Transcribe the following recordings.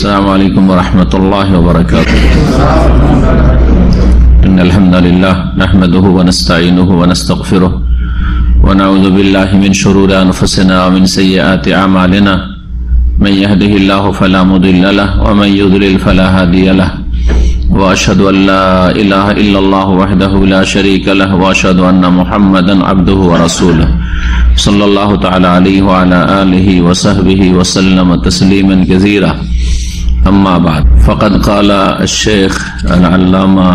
السلام عليكم ورحمة الله وبركاته. إن الحمد لله نحمده ونستعينه ونستغفره ونعوذ بالله من شرور أنفسنا ومن سيئات أعمالنا. من يهده الله فلا مضل له ومن يضلل فلا هادي له. وأشهد أن لا إله إلا الله وحده لا شريك له وأشهد أن محمدا عبده ورسوله صلى الله تعالى عليه وعلى آله وصحبه وسلم تسليما كثيرا. أما بعد فقد قال الشيخ العلامة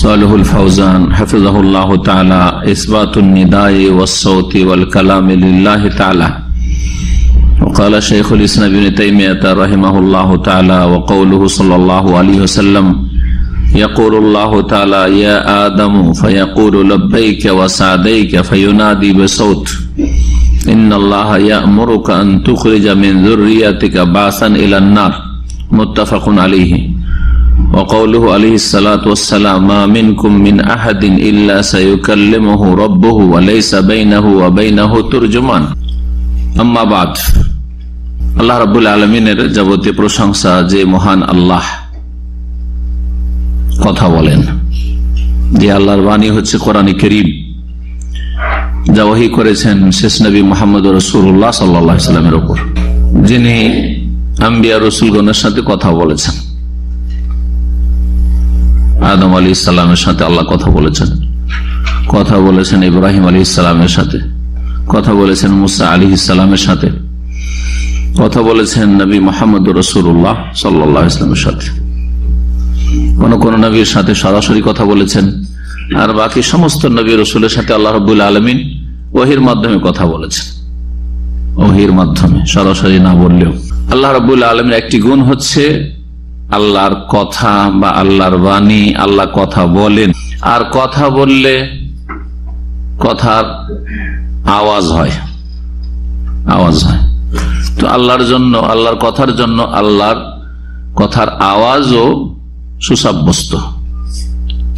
صالح الفوزان حفظه الله تعالى: إثبات النداء والصوت والكلام لله تعالى. وقال شيخ الإسلام ابن تيمية رحمه الله تعالى: وقوله صلى الله عليه وسلم: يقول الله تعالى: يا آدم فيقول لبيك وسعديك فينادي بصوت إن الله يأمرك أن تخرج من ذريتك بعثا إلى النار. متفق عليه. وقوله عليه الصلاة والسلام: ما منكم من أحد إلا سيكلمه ربه وليس بينه وبينه ترجمان. আম্মা বাদ। আল্লাহ রাব্বুল আলামিনের যাবতীয় প্রশংসা যে মহান আল্লাহ কথা বলেন, যে আল্লাহর বাণী হচ্ছে কোরআনে কারীম, যা ওহী করেছেন শেষ নবী মুহাম্মদ রাসূলুল্লাহ সাল্লাল্লাহু আলাইহি ওয়াসাল্লামের উপর, যিনি আম্বিয়া রাসূলগণের সাথে কথা বলেছেন। আদম আলাইহিস সালামের সাথে আল্লাহ কথা বলেছেন, কথা বলেছেন ইব্রাহিম আলাইহিস সালামের সাথে, কথা বলেছেন মুসা আলাইহিস সালামের সাথে, কথা বলেছেন নবী মুহাম্মদ রাসূলুল্লাহ সাল্লাল্লাহু আলাইহি ওয়াসাল্লামের সাথে। কোন নবীর সাথে সরাসরি কথা বলেছেন, আর বাকি সমস্ত নবী রাসূলের সাথে আল্লাহ রাব্বুল আলামিন ওহীর মাধ্যমে কথা বলেছেন। ওহীর মাধ্যমে, সরাসরি না বললেও। আল্লাহ রাব্বুল আলামিনের একটি গুণ হচ্ছে আল্লাহর কথা বা আল্লাহর বাণী। আল্লাহ কথা বলেন, আর কথা বললে কথার আওয়াজ হয়, আওয়াজ হয়। তো আল্লাহর জন্য, আল্লাহর কথার জন্য আল্লাহর কথার আওয়াজও সুসাব্যস্ত,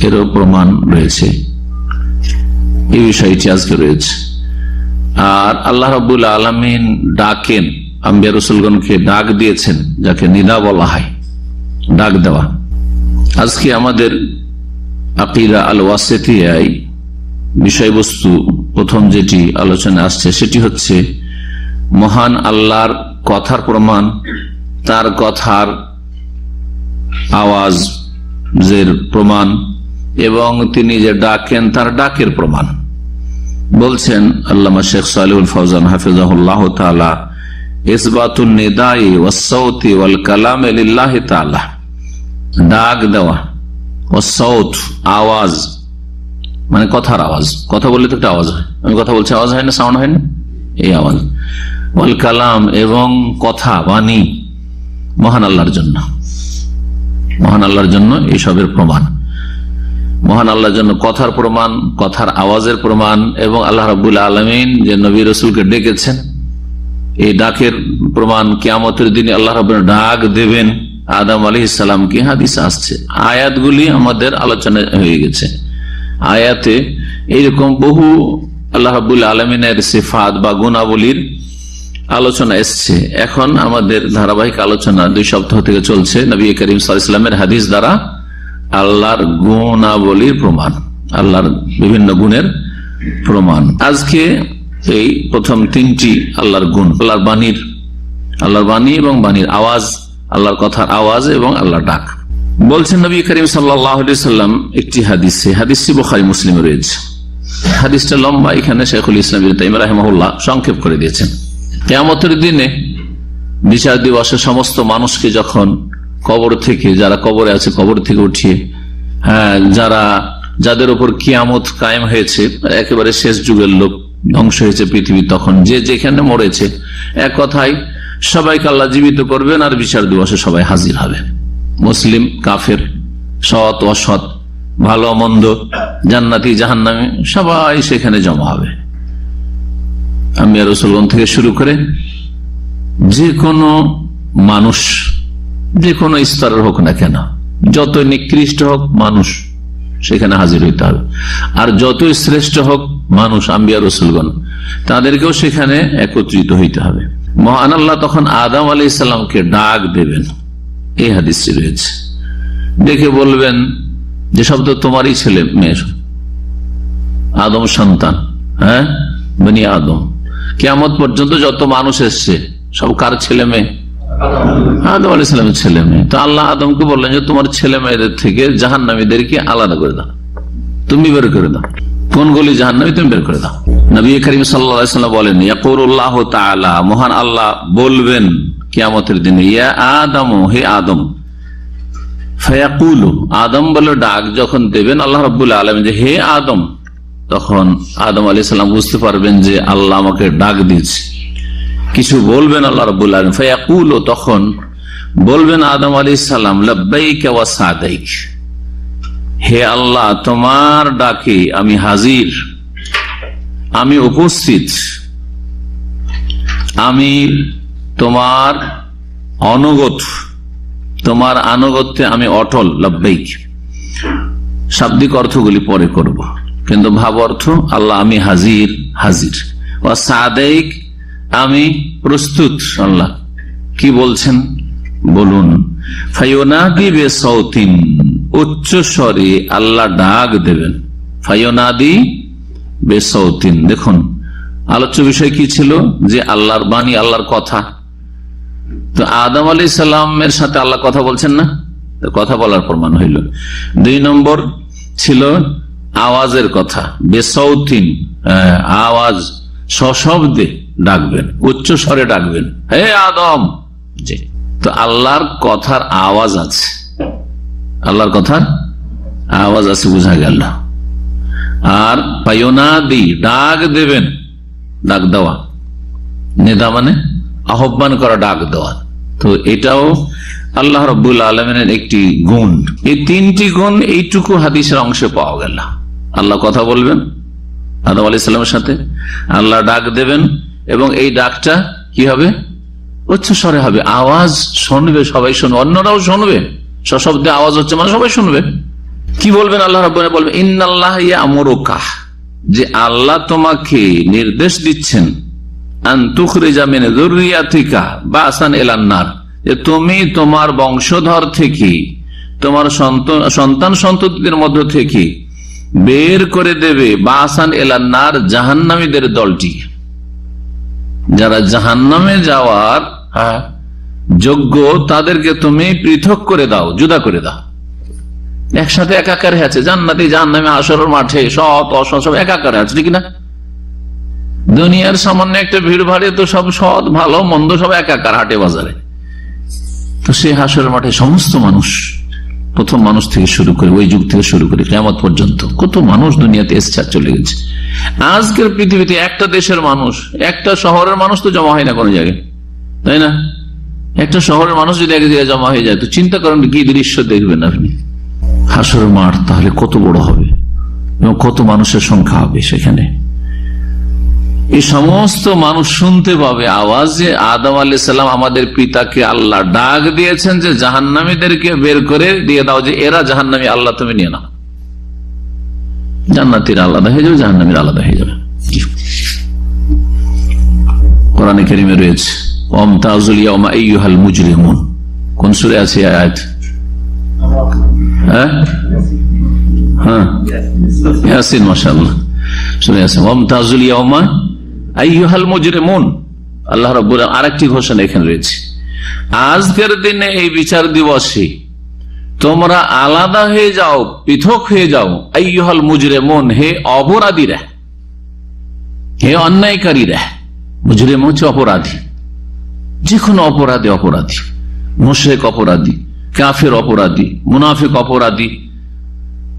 এরও প্রমাণ রয়েছে। এই বিষয়টি আজকে রয়েছে। আর আল্লাহ রাব্বুল আলামিন ডাকেন, আম্বিয়া রাসূলগণকে ডাক দিয়েছেন, যাকে নিদা বলা হয়, ডাক দেওয়া। আজকে আমাদের আকীদা আল ওয়াসিতিয়ায় বিষয়বস্তু প্রথম যেটি আলোচনা আসছে সেটি হচ্ছে মহান আল্লাহর কথার প্রমাণ, তার কথার আওয়াজের প্রমাণ, এবং তিনি যে ডাকেন তার ডাকের প্রমাণ। বলছেন আল্লামা শেখ সালেহুল ফওজান হাফিজাহুল্লাহ তাআলা: ইসবাতুন নিদাই ওয়াস সাউতি ওয়াল কালামি লিল্লাহি তাআলা। ডাক দেওয়া, ওয়াস সাউত আওয়াজ, মানে কথার আওয়াজ। কথা বললে তো একটা আওয়াজ হয়, আমি কথা বলছি, আওয়াজ হয় না, সাউন্ড হয় না, এই আওয়াজ। ওয়াল কালাম, এবং কথা, বাণী মহান আল্লাহর জন্য, মহান আল্লাহর জন্য এইসবের প্রমাণ। মহান আল্লাহর জন্য কথার প্রমাণ, কথার আওয়াজের প্রমাণ, এবং আল্লাহ রাব্বুল আলামিন যে নবী রাসূলকে ডেকেছেন, এই ডাকের প্রমাণ। কিয়ামতের দিনে আল্লাহ রাব্বুল ডাক দেবেন আদম আলাইহিস সালামকে। হাদিস আসছে, আয়াতগুলি আমাদের আলোচনা হয়ে গেছে। আয়াতে এইরকম বহু আল্লাহ রাব্বুল আলামিনের সিফাত বা গুণাবলীর আলোচনা এসছে। এখন আমাদের ধারাবাহিক আলোচনা 2 সপ্তাহ থেকে চলছে নবী করিম সাল্লাল্লাহু আলাইহি ওয়াসাল্লামের হাদিস দ্বারা আল্লাহর গুণাবলীর প্রমাণ, আল্লাহর বিভিন্ন গুণের প্রমাণ। আজকে এই প্রথম 3টি আল্লাহর গুণ, আল্লাহর বাণীর, আল্লাহর বাণী এবং বাণীর আওয়াজ, আল্লাহর কথার আওয়াজ এবং আল্লাহর ডাক। বলছেন নবী করিম সাল্লাল্লাহু আলাইহি ওয়াসাল্লাম একটি হাদিসে, হাদিসটি বুখারী মুসলিমে রয়েছে। হাদিসটা লম্বা, এখানে শাইখুল ইসলাম ইবনে তাইমিয়া রাহিমাহুল্লাহ সংক্ষেপ করে দিয়েছেন। কিয়ামতের দিনে বিচার দিবসে সমস্ত মানুষকে যখন কবর থেকে, যারা কবরে আছে কবর থেকে উঠিয়ে, যাদের উপর কিয়ামত কায়েম হয়েছে, একেবারে শেষ যুগের লোক, ধ্বংস হয়েছে পৃথিবী, তখন যে যেখানে মরেছে, এক কথায় সবাইকে আল্লাহ জীবিত করবেন, আর বিচার দিবসে সবাই হাজির হবে। মুসলিম, কাফের, সৎ অসৎ, ভালো মন্দ, জান্নাতি জাহান্নামী, সবাই সেখানে জমা হবে। আম্বিয়া রাসূলগণ থেকে শুরু করে যে কোনো মানুষ, যে কোনো স্তরের হোক না কেন, যত নিকৃষ্ট হোক মানুষ সেখানে হাজির হইতে হবে। আর যতই শ্রেষ্ঠ হোক মানুষ, আম্বিয়া রাসূলগণ, তাদেরকেও সেখানে একত্রিত হইতে হবে। মহান আল্লাহ তখন আদম আলাইহিস সালামকে ডাক দেবেন, এই হাদিসে রয়েছে। দেখে বলবেন যে সব তো তোমারই ছেলে মেয়ে, আদম সন্তান, হ্যাঁ বনি আদম। কিয়ামত পর্যন্ত যত মানুষ এসছে সব কার ছেলে মেয়ে? আদম আলাইহিস সালামের ছেলে মেয়ে। তো আল্লাহ আদমকে বললেন যে তোমার ছেলে মেয়েদের থেকে জাহান্নামীদেরকে আলাদা করে দাও, তুমি বের করে দাও, কোন গলি জাহান্নামী তুমি বের করে দাও। নবী করিম সাল্লাল্লাহু আলাইহি ওয়াসাল্লাম বলেন, ইয়াকুলুল্লাহু তাআলা, মহান আল্লাহ বলবেন কিয়ামতের দিনে, ইয়া আদম, হে আদম। ফায়াকুলু, আদম বলে ডাক যখন দেবেন আল্লাহ রাব্বুল আলামিন যে হে আদম, তখন আদম আলাইহিস সালাম বুঝতে পারবেন যে আল্লাহ আমাকে ডাক দিয়েছে, কিছু বলবেন আল্লাহ রাব্বুল আলামিন। ফায়াকুলু, তখন বলবেন আদম আলাইহিস সালাম, লাব্বাইকা ওয়া সাদাইক, হে আল্লাহ তোমার ডাকে আমি হাজির, আমি উপস্থিত, আমি তোমার অনুগত, তোমার আনুগত্যে আমি অটল। লাব্বাইক শাব্দিক অর্থগুলি পরে করব, কিন্তু ভাব অর্থ আল্লাহ আমি হাজির, হাজির। ও সাদাইক, আমি প্রস্তুত। আল্লাহ কি বলছেন বলুন। ফায়ুনাদি বিসাউতিন, উচ্চ স্বরে আল্লাহ ডাক দেবেন। ফায়ুনাদি বিসাউতিন, দেখুন আলোচ্য বিষয় কি ছিল, যে আল্লাহর বাণী, আল্লাহর কথা। তো আদম আলাইহিস সালামের সাথে আল্লাহ কথা বলছেন না, কথা বলার প্রমাণ হইল। 2 নম্বর ছিল আওয়াজের কথা, বেসাউতিন, আওয়াজ সশব্দে ডাকবেন, উচ্চ স্বরে ডাকবেন, হে আদম। জি, তো আল্লাহর কথার আওয়াজ আছে, আল্লাহর কথার আওয়াজ আছে, বোঝা গেল। আর পায়ুনাদি, ডাক দেবেন, ডাক দেওয়া, নেদা মানে আহ্বান করা, ডাক দেওয়া। তো এটাও আল্লাহ রাব্বুল আলামিনের একটি গুণ। এই 3টি গুণ এইটুকু হাদিসের অংশে পাওয়া গেল। আল্লাহ কথা বলবেন আদম আলাইহিস সালামের সাথে, আল্লাহ ডাক দেবেন, এবং এই ডাকটা কি হবে? উচ্চ স্বরে হবে, আওয়াজ শুনবে, সবাই শুনবে, অন্যরাও শুনবে, সশব্দে আওয়াজ হচ্ছে মানে সবাই শুনবে। কি বলবেন আল্লাহ রাব্বুল বলবেন, ইন্নাল্লাহ ইয়ামুরুকা, যে আল্লাহ তোমাকে নির্দেশ দিচ্ছেন, আন তুখরিজা মিন যুররিয়াতিকা বাসান ইলান নার, যে তুমি তোমার বংশধর থেকে, তোমার সন্তান সন্ততিদের মধ্য থেকে বের করে দেবে বাসান ইলান নার, জাহান্নামীদের দলটি, যারা জাহান্নামে যাওয়ার যোগ্য, তাদেরকে তুমি পৃথক করে দাও, জুদা করে দাও। একসাথে একাকারে আছে, জান্নাতে জাহান্নামে হাশরের মাঠে সৎ অসৎ সব একাকারে আছে, ঠিক না? দুনিয়ার সামান্য একটা ভিড় ভাড়ে তো সব সৎ ভালো মন্দ সব একাকার হাটে বাজারে। তো সেই হাশরের মাঠে সমস্ত মানুষ, প্রথম মানুষ থেকে শুরু করে, ওই যুগ থেকে শুরু করে কিয়ামত পর্যন্ত কত মানুষ দুনিয়াতে এসছে আর চলে গেছে। আজকের পৃথিবীতে একটা দেশের মানুষ, একটা শহরের মানুষ তো জমা হয় না কোনো জায়গায়, তাই না? একটা শহরের মানুষ যদি এক জায়গায় জমা হয়ে যায়, তো চিন্তা করেন কি দৃশ্য দেখবেন আপনি। হাশরের মাঠ তাহলে কত বড় হবে এবং কত মানুষের সংখ্যা হবে সেখানে। এই সমস্ত মানুষ শুনতে পাবে আওয়াজ, যে আদম আলাইহিস সালাম আমাদের পিতাকে আল্লাহ ডাক দিয়েছেন যে জাহান্নামীদেরকে বের করে দিয়ে দাও, যে এরা জাহান্নামী, আল্লাহ তুমি নিয়ে নাও, জান্নাতীরা আলাদা হয়ে যাবে, জাহান্নামীরা আলাদা হয়ে যাবে। কোরআনে কারীমে রয়েছে, ওয়ামতাজুল ইয়াওমা আইয়ুহাল মুজরিমুন, কোন সূরা আছে আয়াত? হ্যাঁ, ইয়াসিন, মাশাআল্লাহ, সূরা ইয়াসিন। ওয়ামতাজুল ইয়াওমা আইয়ুহাল মুজরিমুন, আল্লাহ রাব্বুল আলামিন আরেকটি ঘোষণা এখানে রয়েছে, আজকের দিনে এই বিচার দিবসে তোমরা আলাদা হয়ে যাও, পৃথক হয়ে যাও। আইয়ুহাল মুজরিমুন, হে অপরাধীরা, হে অন্যায়কারীরা। মুজরিম হচ্ছে অপরাধী, যে কোনো অপরাধী, অপরাধী মুশরিক অপরাধী, কাফের অপরাধী, মুনাফিক অপরাধী,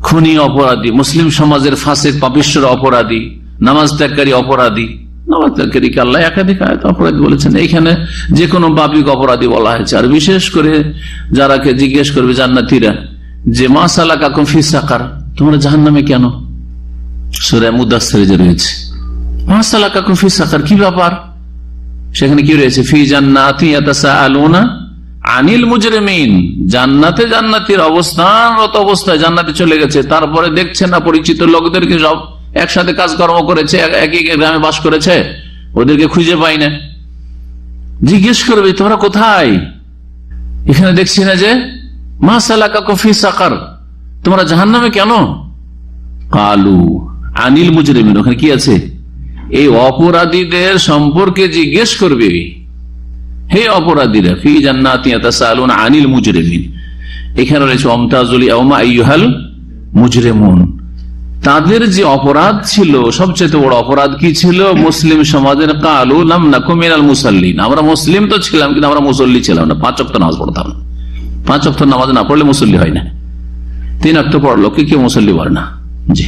খুনি অপরাধী, মুসলিম সমাজের ফাসিক পাপিষ্ঠ অপরাধী, নামাজ ত্যাগকারী অপরাধী। নামাজ ত্যাগকারীকে আল্লাহ একাধিক আয়াতে অপরাধী বলেছেন, এইখানে যে কোনো পাপিক অপরাধী বলা হয়েছে। আর বিশেষ করে যারাকে জিজ্ঞেস করবে জান্নাতীরা যে মা সালাকাকুম ফি সাকার, তোমরা জাহান্নামে কেন? সূরা মুদাসসির যে রয়েছে, মা সালাকাকুম ফি সাকার, কি ব্যাপার? সেখানে কি রয়েছে? ফি জান্নাতি ইয়াতাসাআলুনা আনিল মুজরিমিন, জান্নাতে জান্নাতীর অবস্থানরত অবস্থায় জান্নাতে চলে গেছে, তারপরে দেখছে না পরিচিত লোকদেরকে সব একসাথে কাজকর্ম করেছে, একই গ্রামে বাস করেছে, ওদেরকে খুঁজে পাই না। জিজ্ঞেস করবে তোমরা কোথায়? এখানে দেখছি না যে মা সালাকাকুম ফি সাকার, তোমরা জাহান্নামে কেন? কালু আনিল মুজরিমিন, ওখানে কি আছে? এই অপরাধীদের সম্পর্কে জিজ্ঞেস করবে। হে অপরাধীরা, ফি জান্নাতি ইয়াতাসাআলুন আনিল মুজরিমিন, এখানে রয়েছে ওয়ামতাজুল ইয়াওমা আইয়ুহাল মুজরিমুন। তাদের যে অপরাধ ছিল, সবচেয়ে বড় অপরাধ কি ছিল মুসলিম সমাজের? কালু লাম নাকু মিনাল মুসাল্লিন, আমরা মুসলিম তো ছিলাম কিন্তু আমরা মুসল্লি ছিলাম না, 5 ওয়াক্ত নামাজ পড়তাম না। 5 ওয়াক্ত নামাজ না পড়লে মুসল্লি হয় না। 3 ওয়াক্ত পড়লো কি কেউ মুসল্লি বলে না। জি,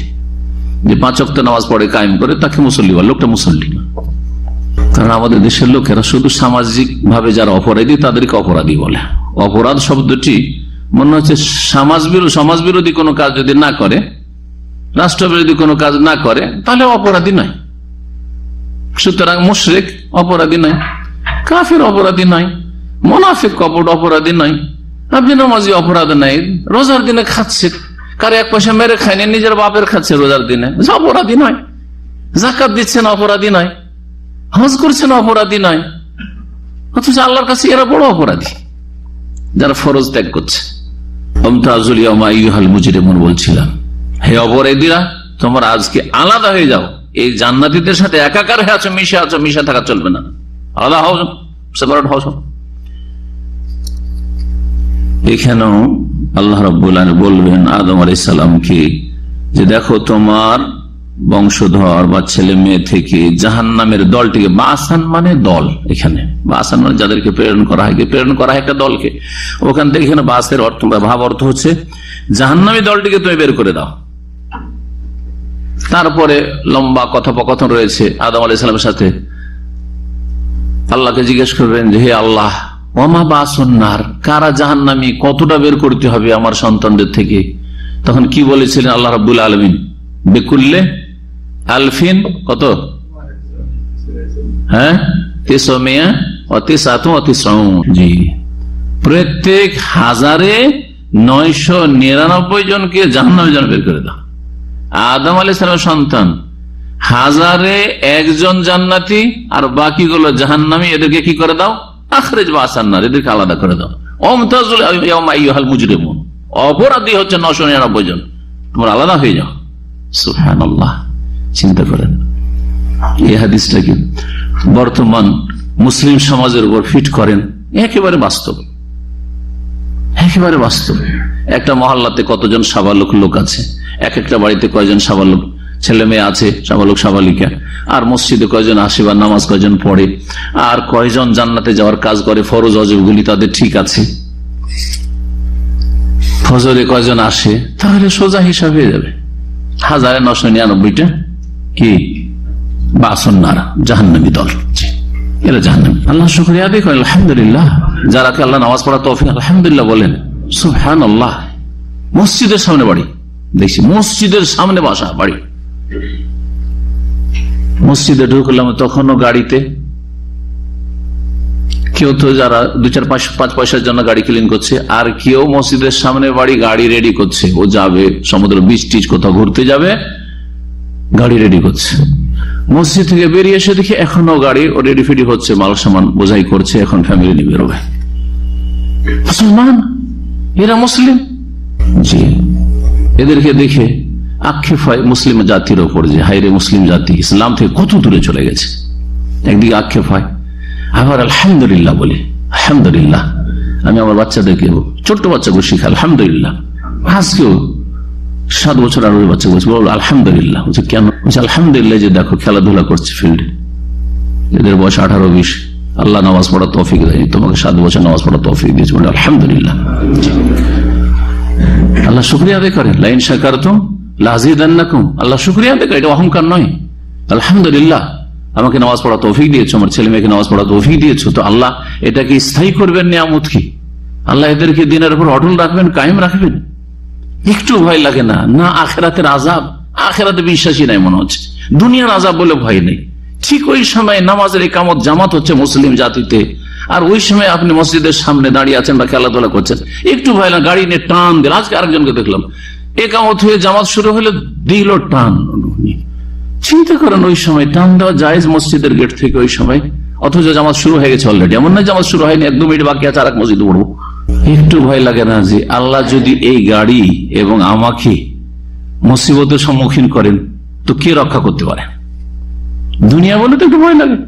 যে 5 ওয়াক্ত নামাজ পড়ে কায়েম করে তাকে মুসল্লি বলে, লোকটা মুসল্লি না। কারণ আমাদের দেশের লোকেরা শুধু সামাজিক ভাবে যারা অপরাধী তাদেরকে অপরাধী বলে। অপরাধ শব্দটি মনে হচ্ছে সমাজ বিরোধী কোনো কাজ যদি না করে, রাষ্ট্রবিরোধী কোনো কাজ না করে, তাহলে অপরাধী নয়। সুতরাং মুশরিক অপরাধী নয়, কাফির অপরাধী নয়, মুনাফিক কপট অপরাধী নয়, আপনি নামাজি অপরাধ নাই, রোজার দিনে খাচ্ছে, কার 1 পয়সা মেরে খায়নি, নিজের বাপের খাচ্ছে রোজার দিনে, অপরাধী নয়। যাকাত দিচ্ছেন অপরাধী নয়, হজ করছেন অপরাধী নয়। অথচ আল্লাহর কাছে এরা বড় অপরাধী যারা ফরজ ত্যাগ করছে। ওয়ামতাজুল ইয়াওমা আইয়ুহাল মুজরিমুন বলছিলাম, হে অপরাধীরা তোমরা আজকে আলাদা হয়ে যাও, এই জান্নাতীদের সাথে একাকার হয়ে আছো, মিশে থাকা চলবে না, আলাদা হও, সেপারেট হও। এখানেও আল্লাহ রাব্বুল আলামিন বলবেন আদম আলাইহিস সালামকে যে দেখো তোমার বংশধর বা ছেলে মেয়ে থেকে জাহান্নামের দলটিকে, বাসান মানে দল, এখানে বাসান মানে যাদেরকে প্রেরণ করা হয় একটা দলকে, ওখান থেকে এখানে বাসের অর্থ বা ভাব অর্থ হচ্ছে জাহান্নামী দলটিকে তুমি বের করে দাও। তারপরে লম্বা কথোপকথন রয়েছে আদম আলাইহিস সালামের সাথে। আল্লাহকে জিজ্ঞেস করবেন যে হে আল্লাহ, ওমা বাসুন্নার, কারা জাহান্নামী, কতটা বের করতে হবে আমার সন্তানদের থেকে? তখন কি বলেছিলেন আল্লাহ রাব্বুল আলামিন? বেকুল্লে আলফিন কত? হ্যাঁ, 999 জি, প্রত্যেক 1099 জনকে জাহান্নামে যেন বের করে দাও। আদম আলাইহিস সালামের সন্তান 1001 জন জান্নাতি আর বাকিগুলো জাহান্নামী, এদেরকে কি করে দাও? আখরিজ বাসান্নার, এদেরকে আলাদা করে দাও। ওয়ামতাজুল ইয়াওমা আইয়ুহাল মুজরিমুন, অপরাধী হচ্ছে 999 জন, তোমরা আলাদা হয়ে যাও। সুবহানাল্লাহ, চিন্তা করেন এই হাদিসটা কি বর্তমান মুসলিম সমাজের উপর ফিট করেন? একেবারে বাস্তব, একেবারে বাস্তব। একটা মহল্লাতে কতজন সাবালক লোক আছে, এক একটা বাড়িতে কয়জন সাবালক ছেলে মেয়ে আছে, সাবালক সাবালিকা, আর মসজিদে কয়জন আসে বা নামাজ কয়জন পড়ে, আর কয়জন জান্নাতে যাওয়ার কাজ করে, ফরজ ওয়াজিবগুলি তাদের ঠিক আছে, ফজরে কয়জন আসে, তাহলে সোজা হিসাব হয়ে যাবে। 1999টা কি বাসন্নার জাহান্নামী দল, এরা জাহান্নামী। আল্লাহ শুকরিয়া আদায় করেন, আলহামদুলিল্লাহ। যারা আল্লাহ নামাজ পড়া তৌফিক, আলহামদুলিল্লাহ বলেন, সুবহানাল্লাহ। মসজিদের সামনে বাড়ি, দেখছি মসজিদের সামনে বাসা বাড়ি, মসজিদে ঢুকলাম তখনও গাড়িতে কেউ তো যারা 2-4-5 পয়সার জন্য গাড়ি ক্লিন করছে, আর কেউ মসজিদের সামনে বাড়ি, গাড়ি রেডি করছে, ও যাবে সমুদ্র বিচ টিচ কোথাও ঘুরতে যাবে, গাড়ি রেডি করছে। মসজিদ থেকে বেরিয়ে এসে দেখি এখনো গাড়ি ও রেডি ফেডি হচ্ছে, মাল সামান বোঝাই করছে, এখন ফ্যামিলি নিয়ে বেরোবে। মুসলমান, এরা মুসলিম। জি, এদেরকে দেখে আক্ষেপ হয় মুসলিম জাতির ওপর, যে হাইরে মুসলিম জাতি ইসলাম থেকে কত দূরে চলে গেছে। একদিকে আক্ষেপ হয়, আবার আলহামদুলিল্লাহ বলি, আলহামদুলিল্লাহ। আমি আমার বাচ্চাদেরকে, ছোট্ট বাচ্চাগুলো শিখাই আলহামদুলিল্লাহ। আজকেও 7 বছর আর ওই বাচ্চা বলছে আলহামদুলিল্লাহ। বলছে কেন? বলছে আলহামদুলিল্লাহ যে দেখো খেলাধুলা করছে ফিল্ডে, এদের বয়স 18-20, আল্লাহ নামাজ পড়া তৌফিক দেয়নি, তোমাকে 7 বছর নামাজ পড়া তৌফিক দিয়েছে, বলে আলহামদুলিল্লাহ। আল্লাহ শুকরিয়া আদায় করেন, লাইন শাকারতুম লাযিদান্নাকুম, আল্লাহ শুকরিয়া আদায় করে, এটা অহংকার নয়। আলহামদুলিল্লাহ, আমাকে নামাজ পড়া তৌফিক দিয়েছো, আমার ছেলে মেয়েকে নামাজ পড়া তৌফিক দিয়েছো, তো আল্লাহ এটাকে স্থায়ী করবেন নিয়ামত কি? আল্লাহ এদেরকে দিনের উপর অটল রাখবেন, কায়েম রাখবেন। একটু ভয় লাগে না? না আখিরাতের আযাব, আখিরাতে বিশ্বাসী নাই মনে হচ্ছে, দুনিয়ার আযাব বলে ভয় নেই। ঠিক ওই সময় নামাজের ইকামত জামাত হচ্ছে মুসলিম জাতিতে, আর ওই সময় আপনি মসজিদের সামনে দাঁড়িয়ে আছেন বা খেলাধুলা করছেন, একটু ভয় না, গাড়ি নিয়ে টান দিল। আজকে আরেকজনকে দেখলাম, একামত হয়ে জামাত শুরু হলে দিল টান। চিন্তা করেন ওই সময় টান দেওয়া জায়েজ মসজিদের গেট থেকে, ওই সময় অথচ জামাত শুরু হয়ে গেছে অলরেডি। এমন না জামাত শুরু হয়নি, 1-2 মিনিট বাকি আছে আর এক মসজিদে পড়বো। একটু ভয় লাগে না যে আল্লাহ যদি এই গাড়ি এবং আমাকে মুসিবতের সম্মুখীন করেন তো কে রক্ষা করতে পারে? দুনিয়া বলে তো একটু ভয় লাগে,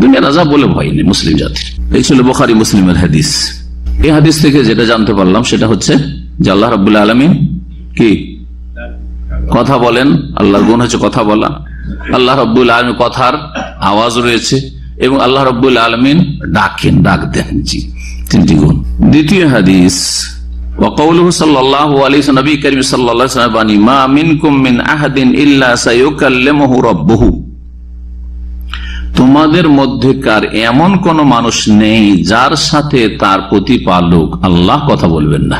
দুনিয়া রাজা বলে ভয় নেই মুসলিম জাতির। এই ছিল বুখারী মুসলিমের হাদিস। এই হাদিস থেকে যেটা জানতে পারলাম সেটা হচ্ছে যে আল্লাহ রাব্বুল আলামিন কি কথা বলেন, আল্লাহর গুণ হচ্ছে কথা বলা। আল্লাহ রাব্বুল আলামিন কথার আওয়াজ রয়েছে এবং আল্লাহ রাব্বুল আলামিন ডাকেন, ডাক দেন। জি, 3টি গুণ। দ্বিতীয় হাদিস, وقوله صلى الله عليه وسلم, নবী করিম সাল্লাল্লাহু আলাইহি ওয়াসাল্লাম বাণী, মা মিনকুম মিন আহাদিন ইল্লা সায়ুকাল্লিমুহু রাব্বুহু, তোমাদের মধ্যেকার এমন কোন মানুষ নেই যার সাথে তার প্রতিপালক আল্লাহ কথা বলবেন না।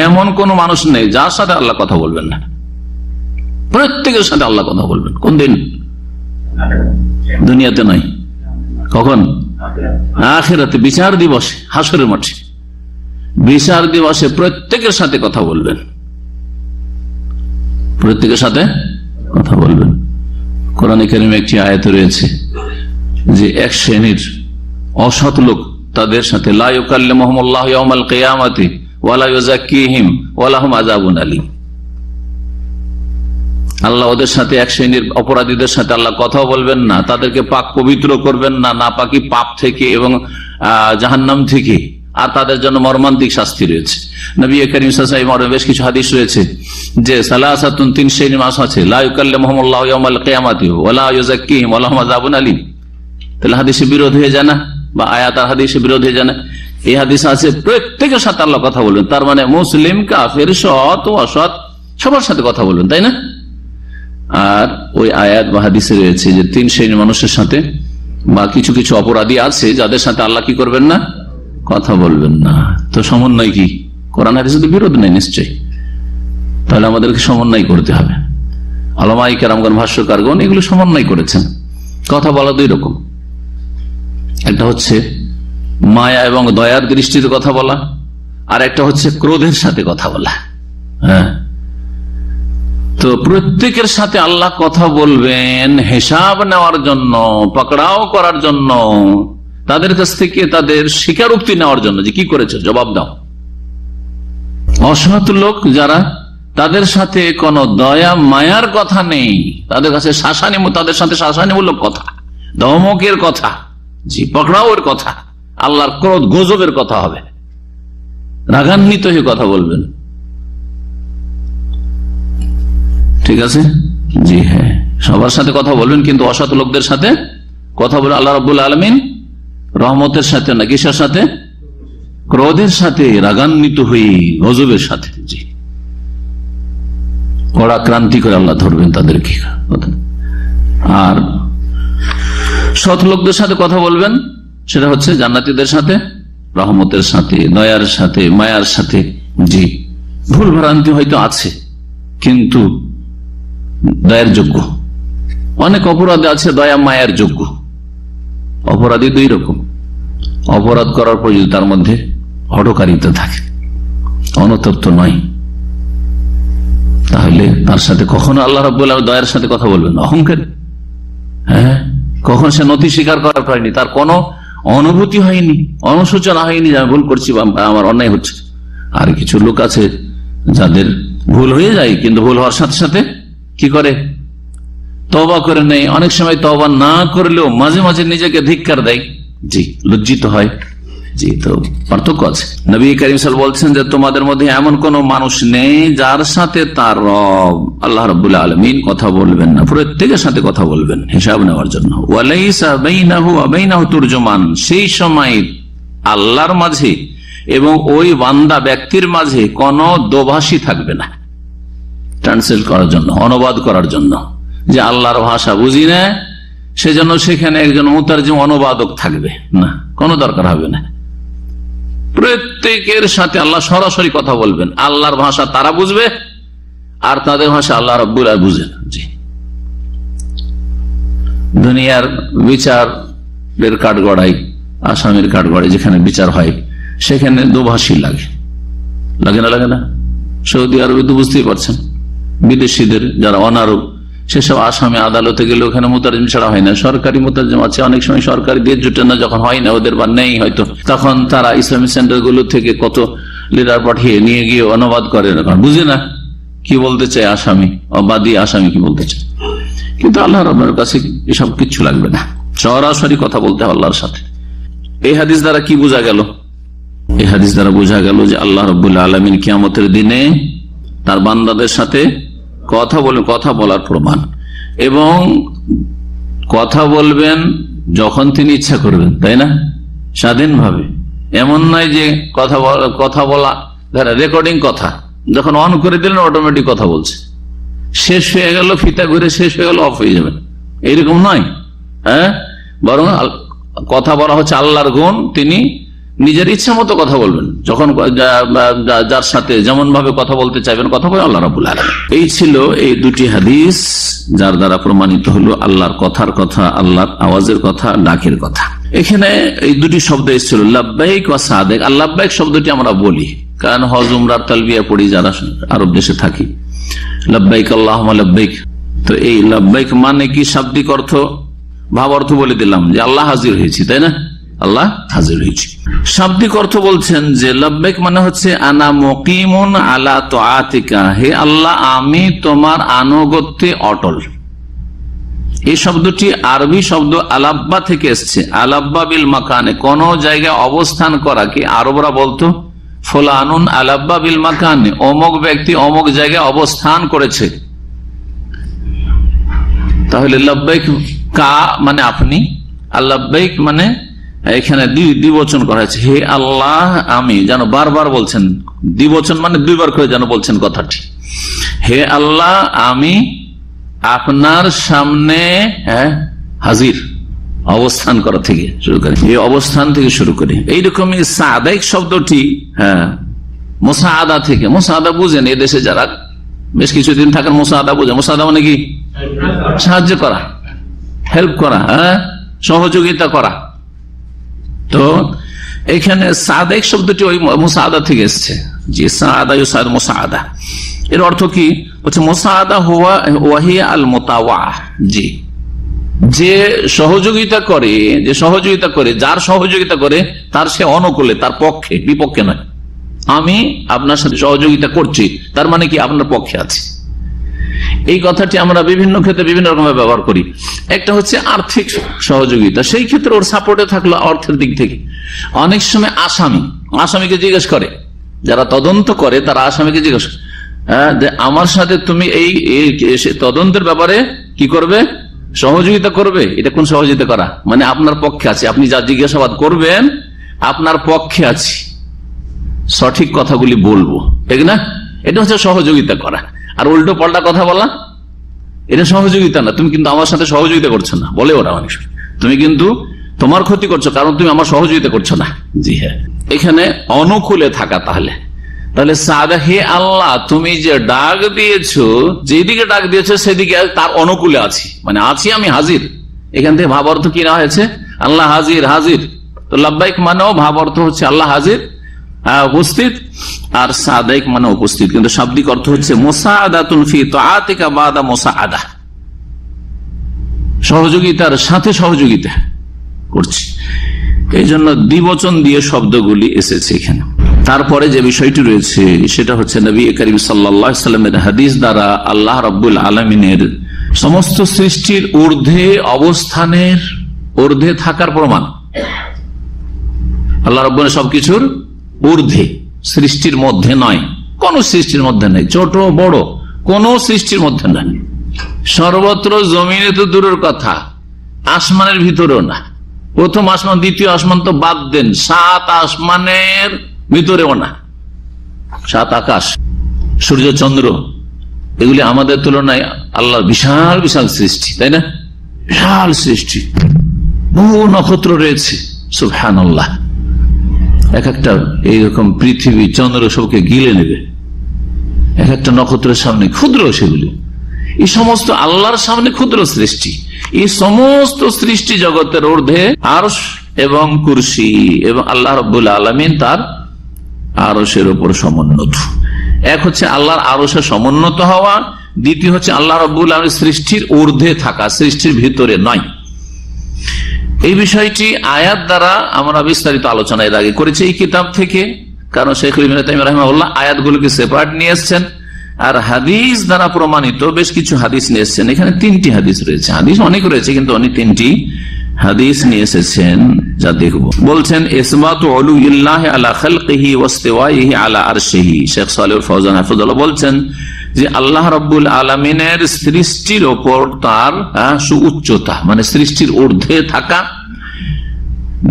এমন কোন মানুষ নেই যার সাথে আল্লাহ কথা বলবেন না। প্রত্যেকের সাথে আল্লাহ কথা বলবেন। কোন দিন? দুনিয়াতে নয়। কখন? আখিরাতে, বিচার দিবসে, হাসরের মাঠে। বিচার দিবসে প্রত্যেকের সাথে কথা বলবেন, প্রত্যেকের সাথে কথা বলবেন। কোরআনে কারিমে একটি আয়াত রয়েছে যে এক শ্রেণীর অসৎ লোক, তাদের সাথে লা ইউকাল্লিমুহুমুল্লাহু ইয়াওমাল কিয়ামাতি ওয়া লা ইউযাক্কিহিম ওয়া লাহুম আযাবুন আলীম। আল্লাহ ওদের সাথে, এক শ্রেণীর অপরাধীদের সাথে আল্লাহ কথাও বলবেন না, তাদেরকে পাক পবিত্র করবেন না নাপাকি পাপ থেকে এবং জাহান্নাম থেকে, আর তাদের জন্য মর্মান্তিক শাস্তি রয়েছে। নবী করিম সাল্লাল্লাহু আলাইহি ওয়াসাল্লাম বেশ কিছু হাদিস রয়েছে যে সালাসাতুন, 3 শ্রেণীর মানুষ আছে, লা ইউকাল্লিমুহুমুল্লাহু ইয়াওমাল কিয়ামাতি ওয়া লা ইউযাক্কিহিম ওয়া লাহুম আযাবুন আলীম। তাহলে হাদিসে বিরোধ হয়ে যায় না, বা আয়াত আর হাদিসে বিরোধ হয়ে যায় না? এই হাদিস আছে প্রত্যেকের সাথে আল্লাহ কথা বলবেন, তার মানে মুসলিম, কাফের, সৎ ও অসৎ সবার সাথে কথা বলবেন, তাই না? আর ওই আয়াত বা হাদিসে রয়েছে যে 3 শ্রেণীর মানুষের সাথে, বা কিছু কিছু অপরাধী আছে যাদের সাথে আল্লাহ কি করবেন না? কথা বলবেন না। তো সমন্বয় কি? কোরআন হাদিসে তো বিরোধ নেই নিশ্চয়ই, তাহলে আমাদেরকে সমন্বয় করতে হবে। উলামায়ে কেরামগণ, ভাষ্যকারগণ এগুলো সমন্বয় করেছেন। কথা বলা 2 রকম, একটা হচ্ছে মায়া এবং দয়ার দৃষ্টিতে কথা বলা, আর একটা হচ্ছে ক্রোধের সাথে কথা বলা। হ্যাঁ, তো প্রত্যেকের সাথে আল্লাহ কথা বলবেন হিসাব নেওয়ার জন্য, পাকড়াও করার জন্য, তাদের কাছ থেকে তাদের স্বীকারোক্তি নেওয়ার জন্য যে কি করেছে জবাব দাও। অসৎ লোক যারা, তাদের সাথে কোনো দয়া মায়ার কথা নেই, তাদের কাছে তাদের সাথে শাসানিমূলক কথা, ধমকের কথা, জি, পাকড়াওয়ের কথা, আল্লাহর ক্রোধ গজবের কথা হবে, রাগান্বিত হয়ে কথা বলবেন। ঠিক আছে? জি হ্যাঁ, সবার সাথে কথা বলবেন, কিন্তু অসৎ লোকদের সাথে কথা বলে আল্লাহ রাব্বুল আলামিন রহমতের সাথে না, কিসের সাথে? ক্রোধের সাথে, রাগান্বিত হয়ে, গজবের সাথে। জি, কড়া ক্রান্তি করে আল্লাহ ধরবেন তাদেরকে। আর সৎ লোকদের সাথে কথা বলবেন, সেটা হচ্ছে জান্নাতীদের সাথে, রহমতের সাথে, দয়ার সাথে, মায়ার সাথে। জি, ভুল ভ্রান্তি হয়তো আছে কিন্তু দয়ার যোগ্য। অনেক অপরাধী আছে দয়া মায়ার যোগ্য। অপরাধী 2 রকম, অপরাধ করার পর যদি তার মধ্যে হঠকারিতা থাকে, অনতপ্ত নয়, তাহলে তার সাথে কখনো আল্লাহ রাব্বুল আলামিন দয়ার সাথে কথা বলবেন না। অহংকার, হ্যাঁ, কখন সে নথি স্বীকার করার পারেনি, তার কোনো অনুভূতি হয়নি, অনুশোচনা হয়নি যে আমি ভুল করছি বা আমার অন্যায় হচ্ছে। আর কিছু লোক আছে যাদের ভুল হয়ে যায়, কিন্তু ভুল হওয়ার সাথে সাথে কি করে? তওবা করে নেই। অনেক সময় তওবা না করলেও মাঝে মাঝে নিজেকে ধিক্কার দেয়, জি, লজ্জিত হয়। জি, তো পার্থক্য আছে। নবী করিম সাল্লাল্লাহু আলাইহি ওয়াসাল্লাম বলছেন যে তোমাদের মধ্যে এমন কোন মানুষ নেই যার সাথে তার রব আল্লাহ রাব্বুল আলামিন কথা বলবেন না। প্রত্যেকের সাথে কথা বলবেন হিসাব নেওয়ার জন্য। ওয়ালাইসা বাইনাহু ওয়া বাইনাহু তুরজুমান, সেই সময় আল্লাহর মাঝে এবং ওই বান্দা ব্যক্তির মাঝে কোন দোভাষী থাকবে না, ট্রান্সলেট করার জন্য, অনুবাদ করার জন্য। যে আল্লাহর ভাষা বুঝি না, সেজন্য সেখানে একজন মুতারজিম, অনুবাদক থাকবে না, কোনো দরকার হবে না। প্রত্যেকের সাথে আল্লাহ সরাসরি কথা বলবেন। আল্লাহর ভাষা তারা বুঝবে আর তাদের ভাষা আল্লাহ রাব্বুল আলামিন বুঝেন। জি, দুনিয়ার বিচারের কাঠগড়াই, আসামের কাঠগড়াই যেখানে বিচার হয়, সেখানে দোভাষী লাগে, লাগে না? লাগে না? সৌদি আরবে তো বুঝতেই পারছেন, বিদেশিদের যারা অনারব, সেসব আসামি আদালতে গেলে ওখানে মোতারজিম ছাড়া হয় না, সরকারি মোতারজিম আছে। অনেক সময় সরকারি দিয়ে জুটে না, যখন হয় না ওদের বা নেই হয়তো, তখন তারা ইসলামিক সেন্টার গুলো থেকে কত লিডার পাঠিয়ে নিয়ে গিয়ে অনুবাদ করে, বুঝে না কি বলতে চায় আসামি, বাদী আসামি কি বলতে চায়। কিন্তু আল্লাহ রাব্বুল কাছে এসব কিচ্ছু লাগবে না, সরাসরি কথা বলতে হবে আল্লাহর সাথে। এই হাদিস দ্বারা কি বোঝা গেল? এই হাদিস দ্বারা বোঝা গেল যে আল্লাহ রাব্বুল আলামিন কিয়ামতের দিনে তার বান্দাদের সাথে কথা বলার প্রমাণ, এবং কথা বলবেন যখন তিনি ইচ্ছা করবেন, তাই না, স্বাধীনভাবে। এমন নয় যে কথা বলা রেকর্ডিং কথা যখন অন করে দিলেন অটোমেটিক কথা বলছে, শেষ হয়ে গেল, ফিতা ঘুরে শেষ হয়ে গেল, অফ হয়ে যাবে, এইরকম নয়। হ্যাঁ, বরং কথা বলা হচ্ছে আল্লাহর গুণ, তিনি নিজের ইচ্ছা মতো কথা বলবেন, যখন যার সাথে যেমন ভাবে কথা বলতে চাইবেন কথা বলে আল্লাহ রাব্বুল আলামিন। এই ছিল এই দুটি হাদিস যার দ্বারা প্রমাণিত হলো আল্লাহর কথার কথা, আল্লাহর আওয়াজের কথা, ডাকের কথা। এখানে এই দুটি শব্দ এসেছিল লাব্বাইক ওয়া সাদেক। আর লাব্বাইক শব্দটি আমরা বলি কারণ হজ উমরার তালবিয়া পড়ি যারা আরব দেশে থাকি, লাব্বাইক আল্লাহুম্মা লাব্বাইক। তো এই লাব্বাইক মানে কি শাব্দিক অর্থ, ভাব অর্থ বলে দিলাম যে আল্লাহ হাজির হয়েছি, তাই না, আল্লাহ হাজির হয়েছি। শাব্দিক অর্থ বলছেন যে লাব্বাইক মানে হচ্ছে আনা মুকিমুন আলা তাআতিকা, হে আল্লাহ আমি তোমার আনুগত্যে অটল। এই শব্দটি আরবি শব্দ আলাব্বা থেকে এসছে। আলাব্বা বিল মাকানে, কোন জায়গায় অবস্থান করা, কি আরবরা বলতো ফুলানুন আলাব্বা বিল মাকানে, অমুক ব্যক্তি অমুক জায়গায় অবস্থান করেছে। তাহলে লাব্বাইক কা মানে আপনি, আর লাব্বাইক মানে এখানে দ্বিবচন করা হয়েছে, হে আল্লাহ আমি, যেন বারবার বলছেন, দ্বিবচন মানে দুইবার করে যেন বলছেন কথাটি, হে আল্লাহ আমি আপনার সামনে হাজির, অবস্থান করা থেকে শুরু করে, এই অবস্থান থেকে শুরু করে। এইরকমই সাদাইক শব্দটি মুসাআদা থেকে, মুসাআদা বুঝেন এদেশে যারা বেশ কিছুদিন থাকেন, মুসাআদা বুঝেন। মুসাআদা মানে কি? সাহায্য করা, হেল্প করা, সহযোগিতা করা। তো এখানে সাদেক শব্দটি ওই মুসাআদা থেকে এসছে, যে সাআদা ইউসাদ মুসাআদা। এর অর্থ কি হচ্ছে মুসাআদা হুয়া ওয়াহিয়া আল মুতাওয়া, জি যে সহযোগিতা করে, যার সহযোগিতা করে তার সে অনুকূলে, তার পক্ষে, বিপক্ষে নয়। আমি আপনার সাথে সহযোগিতা করছি, তার মানে কি আপনার পক্ষে আছে। এই কথাটি আমরা বিভিন্ন ক্ষেত্রে বিভিন্ন রকম ব্যবহার করি। একটা হচ্ছে আর্থিক সহযোগিতা, সেই ক্ষেত্রে ওর সাপোর্টে থাকলো অর্থের দিক থেকে। অনেক সময় আসামিকে জিজ্ঞেস করে, যারা তদন্ত করে তারা আসামিকে জিজ্ঞেস করে যে আমার সাথে তুমি এই তদন্তের ব্যাপারে কি করবে, সহযোগিতা করবে। এটা কোন সহযোগিতা করা, মানে আপনার পক্ষে আছে, আপনি যা জিজ্ঞাসাবাদ করবেন আপনার পক্ষে আছি, সঠিক কথাগুলি বলবো, ঠিক না, এটা হচ্ছে সহযোগিতা করা। আর উল্টো পাল্টা কথা বলা এটা সহযোগিতা না, তুমি কিন্তু আমার সাথে সহযোগিতা করছো না, বলে ওরা অনেক সময়, তুমি কিন্তু তোমার ক্ষতি করছো কারণ তুমি আমার সহযোগিতা করছো না। জি হ্যাঁ, এখানে অনুকূলে থাকা। তাহলে সাদা, হে আল্লাহ তুমি যে ডাক দিয়েছো, যেদিকে ডাক দিয়েছো সেদিকে তার অনুকূলে আছি, মানে আছি আমি, হাজির। এখান থেকে ভাব অর্থ কি না হয়েছে, আল্লাহ হাজির, হাজির। তো লাব্বাইক মানেও ভাব অর্থ হচ্ছে আল্লাহ হাজির, উপস্থিত, আর সাদাইক মানে উপস্থিত। কিন্তু শাব্দিক অর্থ হচ্ছে মুসাআদাতুন ফি তাআতিকা বাদা মুসাআদা, সহযোগিতার সাথে সহযোগিতা করছি। এই জন্য দ্বিবচন দিয়ে শব্দগুলি এসেছে এখানে। তারপরে যে বিষয়টি রয়েছে সেটা হচ্ছে নবী করিম সাল্লাল্লাহু আলাইহি ওয়াসাল্লামের হাদিস দ্বারা আল্লাহ রাব্বুল আলামিনের সমস্ত সৃষ্টির ঊর্ধ্বে অবস্থানের, ঊর্ধ্বে থাকার প্রমাণ। আল্লাহ রাব্বুল সবকিছুর ঊর্ধ্বে, সৃষ্টির মধ্যে নয়, কোন সৃষ্টির মধ্যে নেই, ছোট বড় কোন সৃষ্টির মধ্যে নয়। সর্বত্র, জমিনে তো দূরের কথা, আসমানের ভিতরেও না। প্রথম আসমান দ্বিতীয় আসমান তো বাদ দেন, 7 আসমানের ভিতরেও না। 7 আকাশ, সূর্য চন্দ্র, এগুলি আমাদের তুলনায় আল্লাহর বিশাল বিশাল সৃষ্টি, তাই না, বিশাল সৃষ্টি। বহু নক্ষত্র রয়েছে, সুবহানাল্লাহ। এক একটা এইরকম পৃথিবী চন্দ্র সবকে গিলে নেবে, এক একটা নক্ষত্রের সামনে ক্ষুদ্র সেগুলি। এই সমস্ত আল্লাহর সামনে ক্ষুদ্র সৃষ্টি। এই সমস্ত সৃষ্টি জগতের ঊর্ধ্বে আরশ এবং কুরসি, এবং আল্লাহ রাব্বুল আলামিন তার আরশের উপর সমুন্নত। এক হচ্ছে আল্লাহর আরশে সমুন্নত হওয়া, দ্বিতীয় হচ্ছে আল্লাহ রাব্বুল আলামিন সৃষ্টির ঊর্ধ্বে থাকা, সৃষ্টির ভিতরে নয়। এই বিষয়টি আয়াত দ্বারা আমরা বিস্তারিত আলোচনা এর আগে করেছি এই কিতাব থেকে, কারণ শেখ ইবনে তাইমিয়া রাহিমাহুল্লাহ আয়াতগুলোকে সেপারেট নিয়ে এসেছেন, আর হাদিস দ্বারা প্রমাণিত বেশ কিছু হাদিস নিয়ে এসেছেন। এখানে 3টি হাদিস রয়েছে, হাদিস অনেক রয়েছে কিন্তু উনি 3টি হাদিস নিয়ে এসেছেন, যা দেখব। বলছেন ইসবাতু উলুইল্লাহি আলা খালকিহি ওয়া ইসতিওয়াইহি আলা আরশিহি। শেখ সালেহুল ফাওজান হাফিজাহুল্লাহ বলছেন যে আল্লাহ রাব্বুল আলামিনের সৃষ্টির ওপর তার সুউচ্চতা, মানে সৃষ্টির ঊর্ধ্বে থাকা।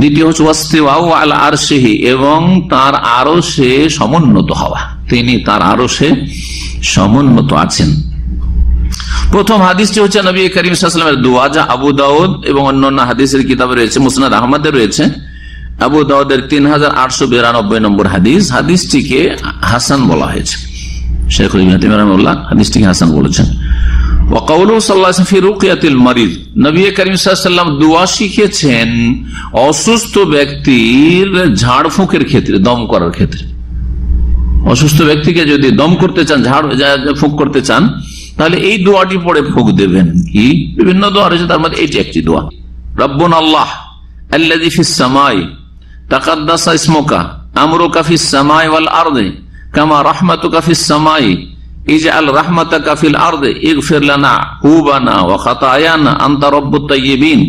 দ্বিতীয় হচ্ছে ওয়াস্তিওয়াউ আলা আরশিহি, এবং তার আরশে সমুন্নত হওয়া, তিনি তার আরশে সমুন্নত আছেন। প্রথম হাদিসটি হচ্ছে নবী করিম সাল্লাল্লাহু আলাইহি ওয়াসাল্লামের দোয়া, যা আবু দাউদ এবং অন্যান্য হাদিসের কিতাবে রয়েছে, মুসনাদ আহমদে রয়েছে। আবু দাউদের 3892 নম্বর হাদিস। হাদিসটিকে হাসান বলা হয়েছে, শেখ ইবনে তাইমিয়া রাহিমাহুল্লাহ হাদিসটিকে হাসান বলেছেন। ওয়া কাউলুহু সাল্লাল্লাহু আলাইহি ওয়াসাল্লাম ফি রুকিয়াতিল মারিদ, নবী করিম সাল্লাল্লাহু আলাইহি ওয়াসাল্লাম দোয়া শিখিয়েছেন অসুস্থ ব্যক্তির ঝাড়ফুঁকের ক্ষেত্রে, দম করার ক্ষেত্রে। অসুস্থ ব্যক্তিকে যদি দম করতে চান, ফুঁক করতে চান, তাহলে এই দোয়াটি পড়ে ফুঁক দেবেন। কি বিভিন্ন দোয়া রয়েছে, তার মধ্যে এটি একটি দোয়া। রব্বুনা আল্লাহ আল্লাযী ফিস সামাই তাকাদ্দাসা ইসমুকা আমরুকা ফিস সামাই ওয়াল আরদি কামা রাহমাতুকা ফিস সামাই ইজআল রাহমাতাকা ফিল আরদি ইগফির লানা হুবানা ওয়া খাতায়ানা আনতা রাব্বুত তাইয়্যিবিন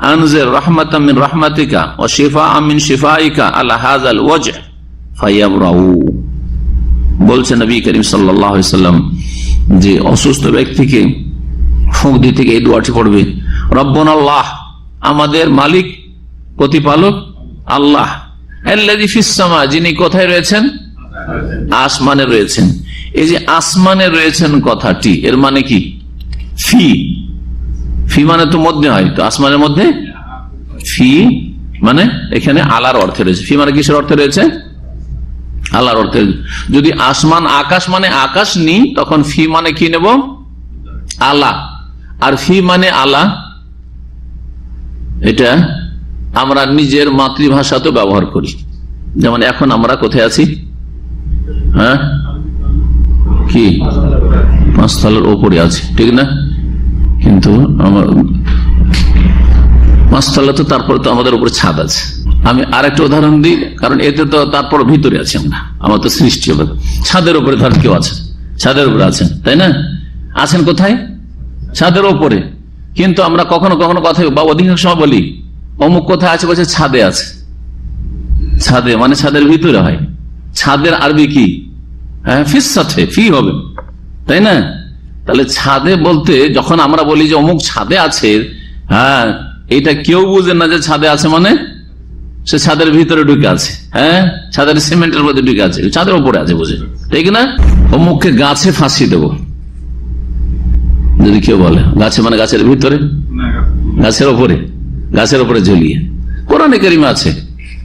আনজির রাহমাতাম মিন রাহমাতিকা ওয়া শিফাআম মিন শিফাইকা আলা হাযাল ওয়াজহ ফায়াবরাউ। বলছেন নবী করিম সাল্লাল্লাহু আলাইহি ওয়াসাল্লাম যে অসুস্থ ব্যক্তিকে ফুঁক দিতে গিয়ে এই দোয়াটি পড়বে, রব্বুনা আল্লাহ, আমাদের মালিক প্রতিপালক আল্লাহ, আল্লাযী ফিস সামা, যিনি কোথায় রয়েছেন? আসমানে রয়েছেন। এই যে আসমানে রয়েছেন কথাটি, এর মানে কি? ফি, ফি মানে তো মধ্যে হয়, তো আসমানের মধ্যে ফি মানে এখানে আলার অর্থে রয়েছে। ফি মানে কিসের অর্থে রয়েছে? আল্লাহর অর্থে। যদি আসমান আকাশ মানে আকাশ নি, তখন ফি মানে কি নেব? আলা। আর ফি মানে আলা, এটা আমরা নিজের মাতৃভাষাতে ব্যবহার করি। যেমন এখন আমরা কোথায় আছি? হ্যাঁ, কি 5 তলার ওপরে আছি, ঠিক না? কিন্তু আমার 5 তলা, তো তারপরে তো আমাদের উপরে ছাদ আছে। আমি আরেকটা উদাহরণ দিই, কারণ এতে তো তারপর ভিতরে আছি আমরা, আমার তো সৃষ্টি হবে। ছাদের উপরে ধর কেউ আছে, ছাদের উপরে আছেন, তাই না? আছেন কোথায়? ছাদের উপরে। কিন্তু আমরা কখনো কখনো কথা বা অধিকাংশ সময় বলি অমুক কোথায় আছে, বলছে ছাদে আছে। ছাদে মানে ছাদের ভিতরে হয়। ছাদের আরবি কি? হ্যাঁ, ফিস সাথে ফি হবে, তাই না? তাহলে ছাদে বলতে যখন আমরা বলি যে অমুক ছাদে আছে, হ্যাঁ, এটা কেউ বুঝে না যে ছাদে আছে মানে সে ছাদের ভিতরে ঢুকে আছে। হ্যাঁ, ছাদের সিমেন্টের মধ্যে ঢুকে আছে, ছাদের উপরে আছে, বুঝে, ঠিক না? অমুককে গাছে ফাঁসি দেবো যদি কেউ বলে, গাছে মানে গাছের ভিতরে, গাছের উপরে, গাছের উপরে ঝুলিয়ে। কোরআনে কারিমে আছে,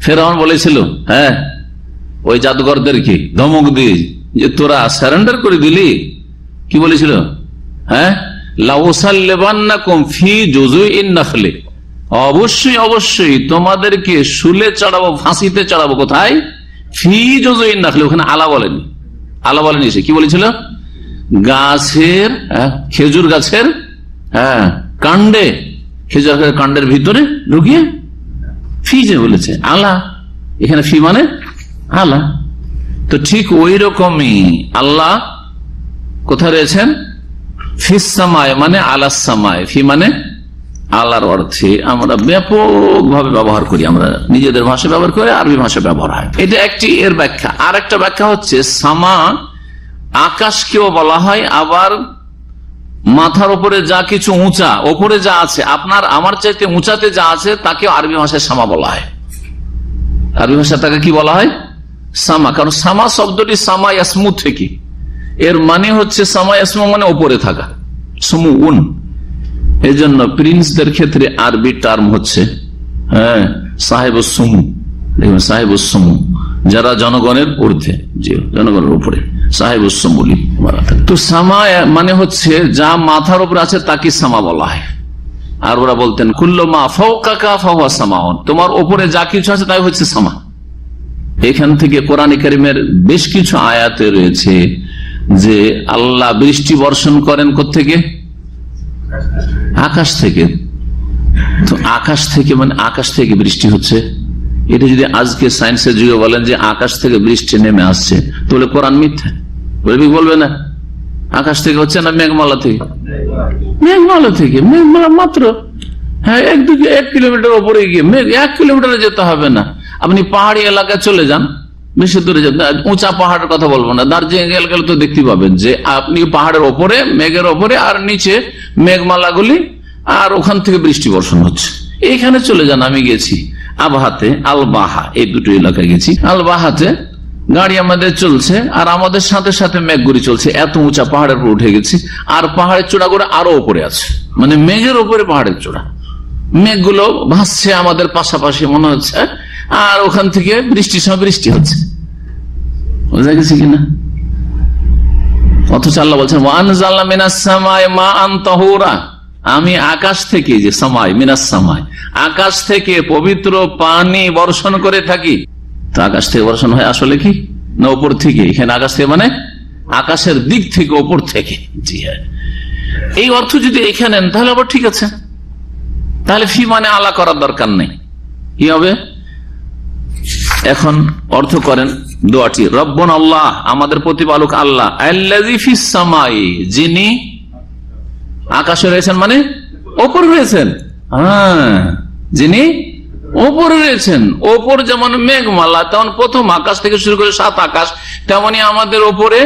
ফেরাউন বলেছিল হ্যাঁ ওই জাদুঘরদেরকে ধমক দিয়ে যে তোরা সারেন্ডার করে দিলি, কি বলেছিল? হ্যাঁ, লাউসাল্লিবান্নাকুম ফি জুযুইন নাখলি, অবশ্যই অবশ্যই তোমাদেরকে শুলে চড়াবো, ফাঁসিতে চড়াবো। কোথায়? ফি জুযুইন নাখলি, ওখানে আলা বলেনি, আলা বলেনি। সে কি বলেছিল? গাছের, খেজুর গাছের কাণ্ডে, খেজুর গাছের কাণ্ডের ভিতরে ঢুকিয়ে ফি যে বলেছে, আলা। এখানে ফি মানে আলা। তো ঠিক ওই রকমই আল্লাহ কোথায় রয়েছেন? ফিস সামায় মানে আলাস সামায়। ফি মানে আল্লাহর অর্থে আমরা ব্যাপক ভাবে ব্যবহার করি, আমরা নিজেদের ভাষা ব্যবহার করে, আরবি ভাষা ব্যবহার হয়। এটা একটি এর ব্যাখ্যা। আর একটা ব্যাখ্যা হচ্ছে সামা আকাশকেও বলা হয়, আবার মাথার উপরে যা কিছু উঁচা, ওপরে যা আছে, আপনার আমার চাইতে উঁচাতে যা আছে, তাকেও আরবি ভাষায় সামা বলা হয়। আরবি ভাষায় তাকে কি বলা হয়? সামা। কারণ সামা শব্দটি সামা ইয়াসমু থেকে, এর মানে হচ্ছে সামা ইয়াসমু মানে ওপরে থাকা, সমু উন। এই জন্য প্রিন্সদের ক্ষেত্রে আরবি টার্ম হচ্ছে হ্যাঁ সাহেবুস সুমু। দেখবেন সাহেবুস সুমু, যারা জনগণের ঊর্ধ্বে, যে জনগণের উপরে, সাহেবুস সুমুলি। তো সামা মানে হচ্ছে যা মাথার উপরে আছে তাকে সামা বলা হয়। আর ওরা বলতেন কুল্লু মা ফাওকাকা ফাহুয়া সামাউন, তোমার উপরে যা কিছু আছে তাই হচ্ছে সামা। এখান থেকে কোরআন কারীমের বেশ কিছু আয়াতে রয়েছে যে আল্লাহ বৃষ্টি বর্ষণ করেন কোত্থেকে? আকাশ থেকে। তো আকাশ থেকে মানে আকাশ থেকে বৃষ্টি হচ্ছে, এটা যদি আজকে সায়েন্সের যুগে বলেন যে আকাশ থেকে বৃষ্টি নেমে আসছে, তাহলে কোরআন মিথ্যা বলবে না? আকাশ থেকে হচ্ছে না মেঘমালা থেকে? মেঘমালা থেকে, মেঘমালা মাত্র 1 কিলোমিটার উপরে গিয়ে, 1 কিলোমিটারে যেতে হবে না। আপনি পাহাড়ি এলাকায় চলে যান, বেশি দূরে যান, উঁচা পাহাড়ের কথা বলবো না, দার্জিলিং এলাকায় তো দেখতে পাবেন যে আপনি পাহাড়ের ওপরে, মেঘের ওপরে, আর নিচে মেঘমালাগুলি, আর ওখান থেকে বৃষ্টি বর্ষণ হচ্ছে। এইখানে চলে যান, আমি গেছি আবহাতে, আলবাহা, এই দুটো এলাকায় গেছি। আলবাহাতে গাড়ি আমাদের চলছে, আর আমাদের সাথে সাথে মেঘগুলি চলছে, এত উঁচা পাহাড়ের উপর উঠে গেছি, আর পাহাড়ের চূড়া করে আরো উপরে আছে, মানে মেঘের উপরে পাহাড়ের চূড়া, মেঘগুলো ভাসছে আমাদের পাশাপাশি মনে হচ্ছে, আর ওখান থেকে বৃষ্টির সময় বৃষ্টি হচ্ছে। বোঝা গেছে কিনা? অথচ আল্লাহ বলছেন ওয়ানজালনা মিনাস সামাই মাআন তাহুরা, আমি আকাশ থেকে, যে সামাই মিনাস সামাই, আকাশ থেকে পবিত্র পানি বর্ষণ করে থাকি। তো আকাশ থেকে বর্ষণ হয় আসলে কি না উপর থেকে? এখানে আকাশ থেকে মানে আকাশের দিক থেকে, উপর থেকে। জি হ্যাঁ, এই অর্থ যদি এখানে নেন তাহলে আবার ঠিক আছে, তাহলে ফি মানে আলা করার দরকার নেই। কি হবে? এখন অর্থ করেন দোয়াটি, রব্বুন আল্লাহ, আমাদের প্রতিপালক আল্লাহ, আল্লাযী ফিস সামাই, যিনি আকাশে রয়েছেন, মানে ওপর রয়েছেন। হ্যাঁ, যিনি ওপরে রয়েছেন। ওপর যেমন মেঘমালা, তেমন প্রথম আকাশ থেকে শুরু করে 7 আকাশ, তেমনি আমাদের ওপরে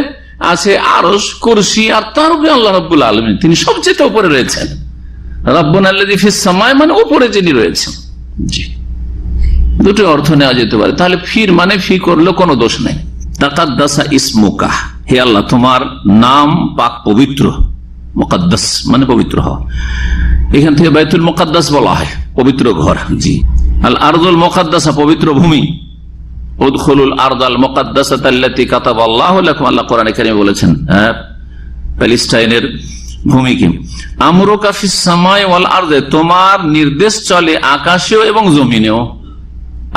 আছে আরশ, কুরসি, আর তার উপরে আল্লাহ রাব্বুল আলামিন, তিনি সবচেয়ে উপরে রয়েছেন। রব্বুন আল্লাযী ফিস সামাই মানে উপরে যিনি রয়েছেন। জি, দুটো অর্থ নেওয়া যেতে পারে। তাহলে ফির মানে ফি করলেও কোনো দোষ নেই। তাকাদ্দাসা ইসমুকা, হে আল্লাহ তোমার নাম পাক পবিত্র। মুকাদ্দাস মানে পবিত্র হওয়া, এখান থেকে বাইতুল মুকাদ্দাস বলা হয় পবিত্র ঘর। জি, আল আরদুল মুকাদ্দাসা পবিত্র ভূমি। উদখুলুল আরদাল মুকাদ্দাসাতা আল্লাতী কাতাবাল্লাহু লাকুম, আল্লাহ কোরআনে কারীমে বলেছেন প্যালেস্টাইনের ভূমিকে। আমরুকা ফিস সামাই ওয়াল আরদে, তোমার নির্দেশ চলে আকাশেও এবং জমিনেও।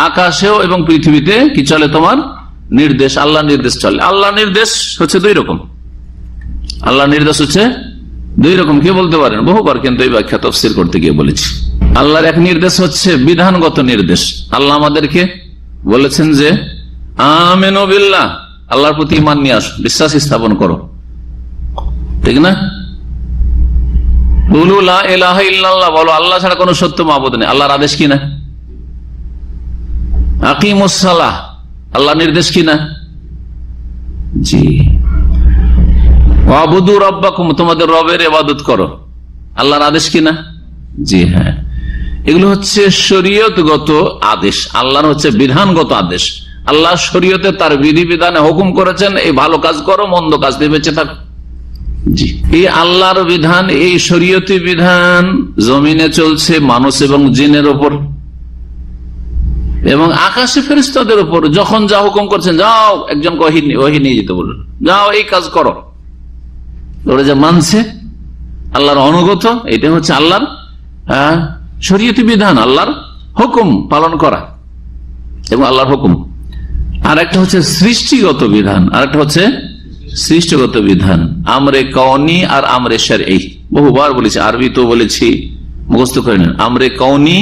আকাশেও এবং পৃথিবীতে কি চলে? তোমার নির্দেশ, আল্লাহ নির্দেশ চলে। আল্লাহ নির্দেশ হচ্ছে 2 রকম। আল্লাহ নির্দেশ হচ্ছে 2 রকম। কে বলতে পারেন? বহুবার কিন্তু এই ব্যাখ্যা তাফসীর করতে গিয়ে বলেছি। আল্লাহর এক নির্দেশ হচ্ছে বিধানগত নির্দেশ। আল্লাহ আমাদেরকে বলেছেন যে আমিনু বিল্লাহ, আল্লাহর প্রতি ঈমান নিয়ে আসো, বিশ্বাস স্থাপন করো, ঠিক না? কুলু লা ইলাহা ইল্লাল্লাহ, বলো আল্লাহ ছাড়া কোনো সত্য মাবুদ নেই। আল্লাহর আদেশ কিনা? আকিমুস সালাহ, আল্লাহর নির্দেশ কিনা? জি। ওয়াবুদু রাব্বাকুম, তোমাদের রবের ইবাদত করো, আল্লাহর আদেশ কিনা? জি হ্যাঁ। এগুলো হচ্ছে শরীয়তগত আদেশ, আল্লাহর হচ্ছে বিধানগত আদেশ। আল্লাহ শরীয়তে তার বিধিবিধানে হুকুম করেছেন, এই ভালো কাজ করো, মন্দ কাজ থেকে বেঁচে থাকো। জি, এই আল্লাহর বিধান, এই শরীয়তি বিধান জমিনে চলছে মানুষ এবং জিনের ওপর, এবং আকাশে ফেরেশতাদের উপর। যখন যা হুকুম করছেন, যাও একজনকে ওহী নিয়ে যেতে বলুন, যাও এই কাজ করো, ওরা যা মানছে আল্লাহর অনুগত, এটা হচ্ছে আল্লাহর শরীয়তি বিধান, আল্লাহর হুকুম পালন করা এবং আল্লাহর হুকুম। আর একটা হচ্ছে সৃষ্টিগত বিধান, আর একটা হচ্ছে সৃষ্টিগত বিধান। আমরে কওনি আর আমরে শারঈ, বহুবার বলেছি, আরবি তো বলেছি, মুখস্থ করে নেন। আমরে কওনি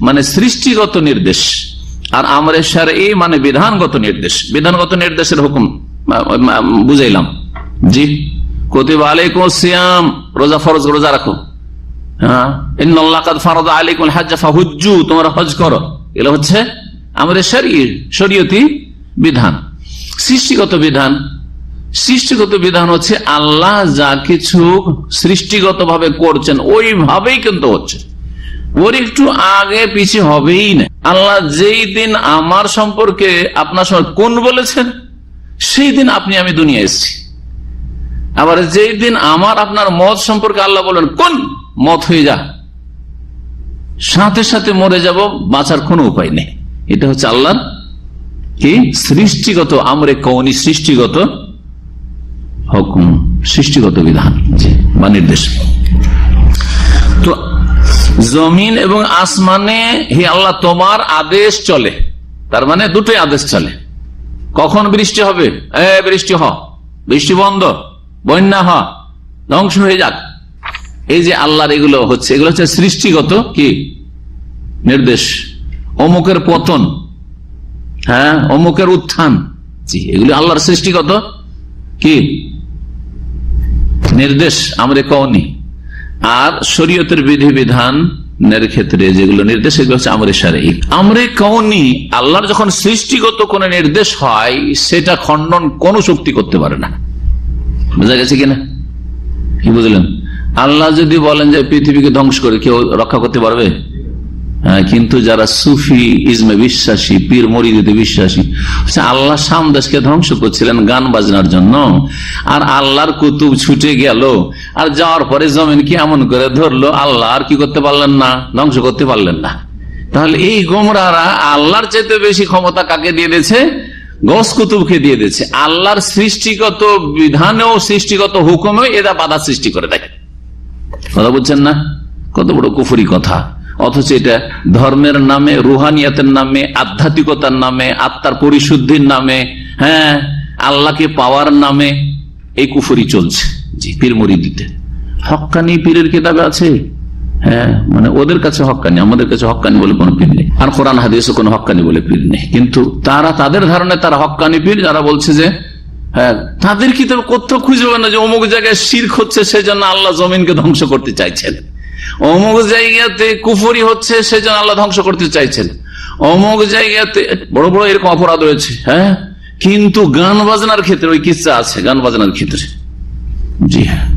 মানে সৃষ্টিগত নির্দেশ, আর আমরে শারঈ মানে বিধানগত নির্দেশ। বিধানগত নির্দেশের হুকুম বুঝাইলাম। জি, কুতিবা আলাইকুমুস সিয়াম, রোজা ফরজ, রোজা রাখো। হ্যাঁ, ইন্নাল্লাহা কাদ ফারাদা আলাইকুমুল হজ্জ ফাহুজ্জু, তোমরা হজ করো। এগুলো হচ্ছে আমরে শারঈ, শরীয়তি বিধান। সৃষ্টিগত বিধান, সৃষ্টিগত বিধান হচ্ছে আল্লাহ যা কিছু সৃষ্টিগত ভাবে করছেন ওইভাবেই কিন্তু হচ্ছে, ওর একটু আগে পিছিয়ে হবেই না। আল্লাহ যেই দিন আমার সম্পর্কে আপনার সঙ্গে কোন বলেছেন, সেই দিন আপনি আমি দুনিয়া এসেছি। আবার যেই দিন আমার আপনার মত সম্পর্কে আল্লাহ বলেন কোন, মত হয়ে যা, সাথে সাথে মরে যাব, বাঁচার কোনো উপায় নেই। এটা হচ্ছে আল্লাহর কি সৃষ্টিগত আমরে কওনি, সৃষ্টিগত হুকুম, সৃষ্টিগত বিধান বা নির্দেশ। তো জমিন এবং আসমানে হে আল্লাহ তোমার আদেশ চলে, তার মানে দুটোই আদেশ চলে। কখন বৃষ্টি হবে, বৃষ্টি হ, বৃষ্টি বন্ধ, বন্যা হয়, ধ্বংস হয়ে যাক। এই যে আল্লাহর এগুলো হচ্ছে, এগুলো হচ্ছে সৃষ্টিগত কি নির্দেশ। অমুকের পতন, হ্যাঁ, অমুকের উত্থান, জি, এগুলো আল্লাহর সৃষ্টিগত কি নির্দেশ, আমরে কওনি। আর শরীয়তের বিধিবিধানের ক্ষেত্রে যেগুলো নির্দেশ, এগুলো হচ্ছে আমরে শারঈ। আমরে কওনি, আল্লাহর যখন সৃষ্টিগত কোন নির্দেশ হয়, সেটা খণ্ডন কোন শক্তি করতে পারে না। বুঝা গেছে কিনা? কি বুঝলেন? আল্লাহ যদি বলেন যে পৃথিবীকে ধ্বংস করে, কেউ রক্ষা করতে পারবে? কিন্তু যারা সুফি ইজমে বিশ্বাসী, পীর মরিদিতে বিশ্বাসী, আল্লাহ সামদেশকে ধ্বংস করছিলেন গান বাজনার জন্য, আর আল্লাহর কুতুব ছুটে গেল, আর যাওয়ার পরে জমিন কি এমন করে ধরলো, আল্লাহ আর কি করতে পারলেন না, ধ্বংস করতে পারলেন না। তাহলে এই গোমরারা আল্লাহর চাইতে বেশি ক্ষমতা কাকে দিয়ে দিয়েছে? গস কুতুবকে দিয়ে দিয়েছে। আল্লাহর সৃষ্টিগত বিধানেও সৃষ্টিগত হুকুমেও এরা বাধা সৃষ্টি করে দেয়। কথা বুঝছেন না? কত বড় কুফরি কথা। অথচ এটা ধর্মের নামে, রুহানিয়াতের নামে, আধ্যাত্মিকতার নামে, আত্মার পরিশুদ্ধির নামে, হ্যাঁ, আল্লাহকে পাওয়ার নামে এই কুফরি চলছে। জি, পীর মুরিদিতে হক্কানি পীরের কিতাবে আছে, হ্যাঁ, মানে ওদের কাছে হক্কানি, আমাদের কাছে হক্কানি বলে কোনো পীর নেই, আর কোরআন হাদিসে কোনো হক্কানি বলে পীর নেই। কিন্তু তারা তাদের ধারণায় তারা হক্কানি পীর, যারা বলছে যে হ্যাঁ, তাদের কিতাব কোথাও খুঁজে পাবে না যে অমুক জায়গায় শিরক হচ্ছে সেজন্য আল্লাহ জমিনকে ধ্বংস করতে চাইছেন, অমুক জায়গাতে কুফরি হচ্ছে সেজন্য আল্লাহ ধ্বংস করতে চাইছেন, অমুক জায়গাতে বড় বড় এরকম অপরাধ রয়েছে। হ্যাঁ, কিন্তু গান বাজনার ক্ষেত্রে ওই কিচ্ছা আছে, গান বাজনার ক্ষেত্রে। জি হ্যাঁ,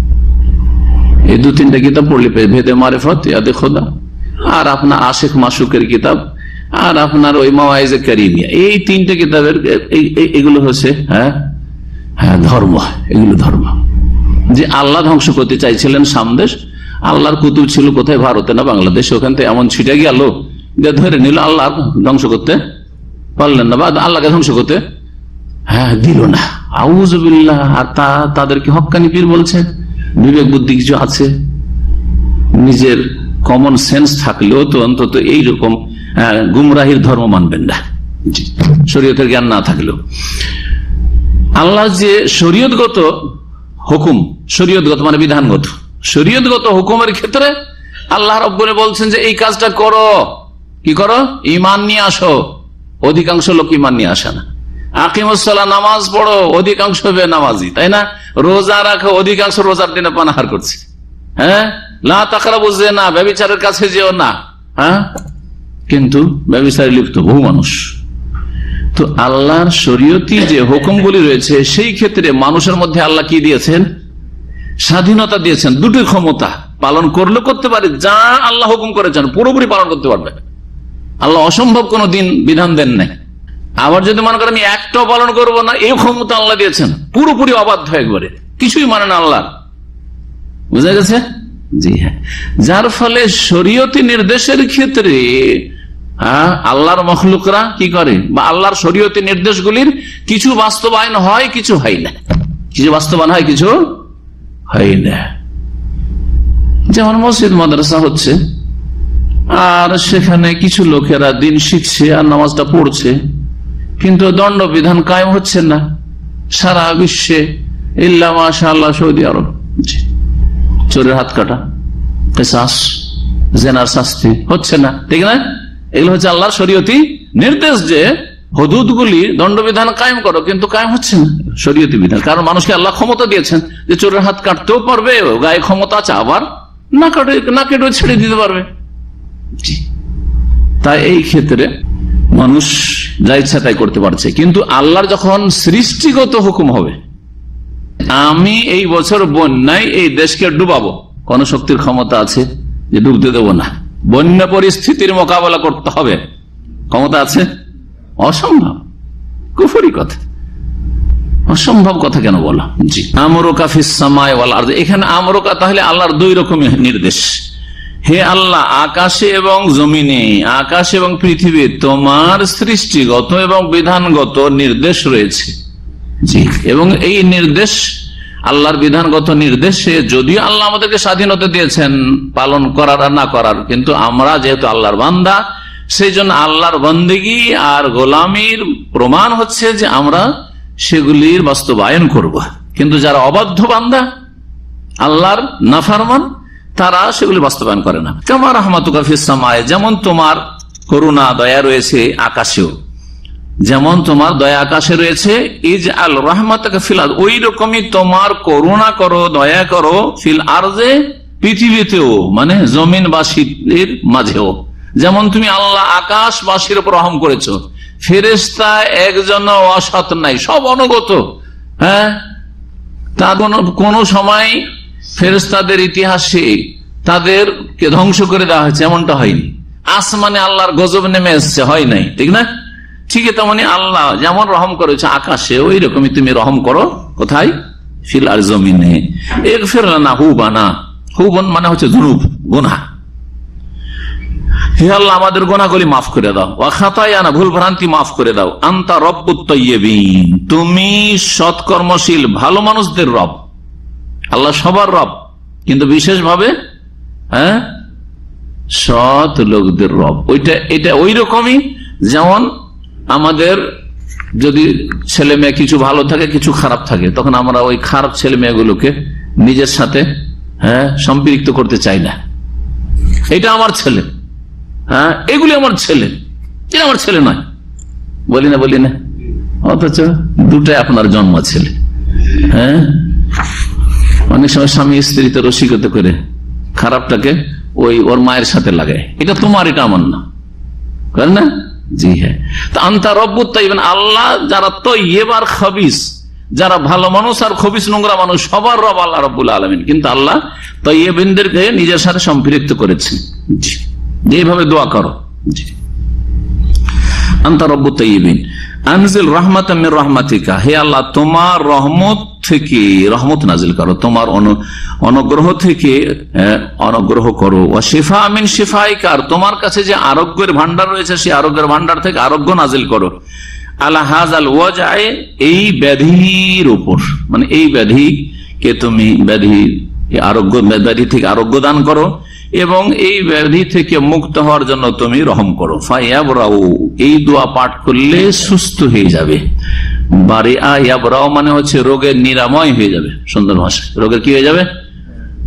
এই দু তিনটা কিতাব পড়লে ভেদে মারেফত, ইয়াদে খোদা, আর আপনার আশেক মাসুকের কিতাব, আর আপনার ওই মাওয়াইজে কারিমিয়া, এই তিনটা কিতাবের এগুলো হচ্ছে হ্যাঁ হ্যাঁ ধর্ম। এগুলো ধর্ম যে আল্লাহ ধ্বংস করতে চাইছিলেন সামদেশ, আল্লাহর কুতুব ছিল কোথায়, ভারতে না বাংলাদেশে, ওখান থেকে এমন ছিটে গেল যে ধরে নিল, আল্লাহ ধ্বংস করতে পারলেন না, বা আল্লাহকে ধ্বংস করতে হ্যাঁ দিল না। আউযুবিল্লাহ। আর তাদেরকে হক্কানি পীর বলছে। বিবেক বুদ্ধি কিছু আছে, নিজের কমন সেন্স থাকলেও তো অন্তত এইরকম গুমরাহির ধর্ম মানবেন না, শরীয়তের জ্ঞান না থাকলেও। আল্লাহ যে শরীয়তগত হুকুম, শরীয়তগত মানে বিধানগত, শরীয়তগত হুকুমের ক্ষেত্রে আল্লাহ রাব্বুল বলছেন যে এই কাজটা করো, কি করো? ঈমান নিয়ে আসো। অধিকাংশ লোক ঈমান নিয়ে আসে না। আকিমুস সালাহ, নামাজ পড়ো, অধিকাংশ বেনামাজি, তাই না? রোজা রাখো, অধিকাংশ রোজার দিনে পানাহার করছে। হ্যাঁ, লা তাকরাবুজ জিনা, ব্যভিচারের কাছে যেও না, হ্যাঁ, কিন্তু ব্যভিচারে লিপ্ত বহু মানুষ। তো আল্লাহর শরীয়তি যে হুকুমগুলি রয়েছে, সেই ক্ষেত্রে মানুষের মধ্যে আল্লাহ কি দিয়েছেন? স্বাধীনতা দিয়েছেন, দুটো ক্ষমতা। পালন করলে করতে পারে, যা আল্লাহ হুকুম করেছেন পুরোপুরি পালন করতে পারবে। আল্লাহ অসম্ভব কোনো দিন বিধান দেন নাই। আবার যদি মনে করেন আমি একটাও পালন করবো না, এই ক্ষমতা আল্লাহ দিয়েছেন, পুরোপুরি অবাধ্য একবারে, কিছুই মানে না আল্লাহ। বুঝা গেছে? জি হ্যাঁ। যার ফলে শরীয়তি নির্দেশের ক্ষেত্রে আল্লাহর মখলুকরা কি করে, বা আল্লাহর শরীয়তি নির্দেশগুলির কিছু বাস্তবায়ন হয়, কিছু হয় না। কিছু বাস্তবায়ন হয়, কিছু হয় না। যেমন মসজিদ মাদ্রাসা হচ্ছে, আর সেখানে কিছু লোকেরা দিন শিখছে আর নামাজটা পড়ছে, কিন্তু দণ্ডবিধান কায়েম হচ্ছে না সারা বিশ্বে, ইল্লা মাশাআল্লাহ সৌদি আরব। চোরের হাত কাটা, কিসাস, জেনার শাস্তি হচ্ছে না, ঠিক না? এগুলো হচ্ছে আল্লাহর শরীয়তি নির্দেশ যে হুদুদগুলি, দণ্ডবিধান কায়েম করো, কিন্তু কায়েম হচ্ছে না শরীয়তি বিধান। কারণ মানুষকে আল্লাহ ক্ষমতা দিয়েছেন যে চোরের হাত কাটতেও পারবে, গায়ে ক্ষমতা আছে, আবার না কেটে ছেড়ে দিতে পারবে। তাই এই ক্ষেত্রে মানুষ যা ইচ্ছা তাই করতে পারছে। কিন্তু আল্লাহর যখন সৃষ্টিগত হুকুম হবে, আমি এই বছর বন্যায় এই দেশকে ডুবাবো, কোন শক্তির ক্ষমতা আছে যে ডুবতে দেব না? বন্যা পরিস্থিতির মোকাবেলা করতে হবে, ক্ষমতা আছে? অসম্ভব, কুফরি কথা, অসম্ভব কথা কেন বলো? জি, আমরুকা ফিস সামাই ওয়াল আরদ, এখানে আমরুকা তাহলে আল্লাহর দুই রকমের নির্দেশ। হে আল্লাহ, আকাশে এবং জমিনে, আকাশ এবং পৃথিবী তোমার সৃষ্টিগত এবং বিধানগত নির্দেশ রয়েছে। জি, এবং এই নির্দেশ, আল্লাহর বিধানগত নির্দেশে যদিও আল্লাহ আমাদেরকে স্বাধীনতা দিয়েছেন পালন করার আর না করার, কিন্তু আমরা যেহেতু আল্লাহর বান্দা, সেই জন্য আল্লাহর বন্দেগী আর গোলামির প্রমাণ হচ্ছে যে আমরা সেগুলির বাস্তবায়ন করব। কিন্তু যারা অবাধ্য বান্দা, আল্লাহর নাফরমান, তারা সেগুলি বাস্তবায়ন করে না। কামা রাহমাতুকা ফিস সামায়ে, যেমন তোমার করুণা দয়া রয়েছে আকাশেও, যেমন তোমার দয়া আকাশে রয়েছে, ইজআল রাহমাতাকা ফিল আরদ, ওই রকমই তোমার করুণা করো, দয়া করো, ফিল আরদে, পৃথিবীতেও, মানে জমিনবাসীর মাঝেও। যেমন তুমি আল্লাহ আকাশবাসীর উপর রহম করেছো, ফেরেশতা একজন অসৎ নাই, সব অনুগত। হ্যাঁ, তা কোন সময় ফেরেশতাদের ইতিহাসে তাদেরকে ধ্বংস করে দেওয়া হয়েছে এমনটা হয়নি। আসমানে আল্লাহর গজব নেমে এসছে, হয় নাই, ঠিক না? ঠিক তেমনি আল্লাহ যেমন রহম করেছে আকাশে, ওই রকমই তুমি রহম করো কোথায়? ফিল আর জমিনে। ইগফির লানা হুবানা, হুবন মানে হচ্ছে যুনুব, গুনাহ। হে আল্লাহ, আমাদের গুনাহগুলি মাফ করে দাও, ওয়া খাতায়ানা, ভুল ভ্রান্তি মাফ করে দাও, আনতা রব্বুত তাইয়্যিবিন, তুমি সৎকর্মশীল ভালো মানুষদের রব। আল্লাহ সবার রব, কিন্তু বিশেষভাবে হ্যাঁ সৎ লোকদের রব। এটা ওই রকমই যেমন আমাদের যদি ছেলে মেয়ে কিছু ভালো থাকে কিছু খারাপ থাকে, তখন আমরা ওই খারাপ ছেলে মেয়েগুলোকে নিজের সাথে সম্পৃক্ত করতে চাই না। এটা আমার ছেলে, হ্যাঁ এগুলি আমার ছেলে, এটা আমার ছেলে নয়, বলি না, অথচ দুটাই আপনার জন্ম ছেলে। হ্যাঁ, অনেক সময় স্বামী স্ত্রীতে রসিকতা করে খারাপটাকে ওর মায়ের সাথে লাগায়, এটা তোমার, এটা আমার না, করে না? জি হ্যাঁ। তো আনতা রব্বুত তাইয়্যিবিন, আল্লাহ যারা তাইয়্যিব আর খবিস, যারা ভালো মানুষ আর খবিস নোংরা মানুষ, সবার রব আল্লাহ রাব্বুল আলামিন। কিন্তু আল্লাহ তাইয়্যিবিনদেরকে নিজের সাথে সম্পৃক্ত করেছেন। জি, এইভাবে দোয়া করো। জি, আনতা রব্বুত তাইয়্যিবিন আনজিল রাহমাতাম মির রাহমাতিকা, হে আল্লাহ তোমার রহমত থেকে রহমত নাজিল করো, তোমার অনুগ্রহ থেকে অনুগ্রহ করো, ওয়া শিফা মিন শিফাইকা, আর তোমার কাছে যে আরোগ্যের ভান্ডার রয়েছে সেই আরোগ্যের ভান্ডার থেকে আরোগ্য নাজিল করো, আলা হাযাল ওয়াজআ, এই ব্যাধির উপর, মানে এই ব্যাধিকে তুমি ব্যাধি থেকে আরোগ্য দান করো, এবং এই ব্যাধি থেকে মুক্ত হওয়ার জন্য তুমি রহম করো। ফায়াবরাউ, এই দোয়া পাঠ করলে সুস্থ হয়ে যাবে। বারিআ ইয়াবরাউ মানে হচ্ছে রোগের নিরাময় হয়ে যাবে। সুন্দর ভাষা, রোগের কি হয়ে যাবে?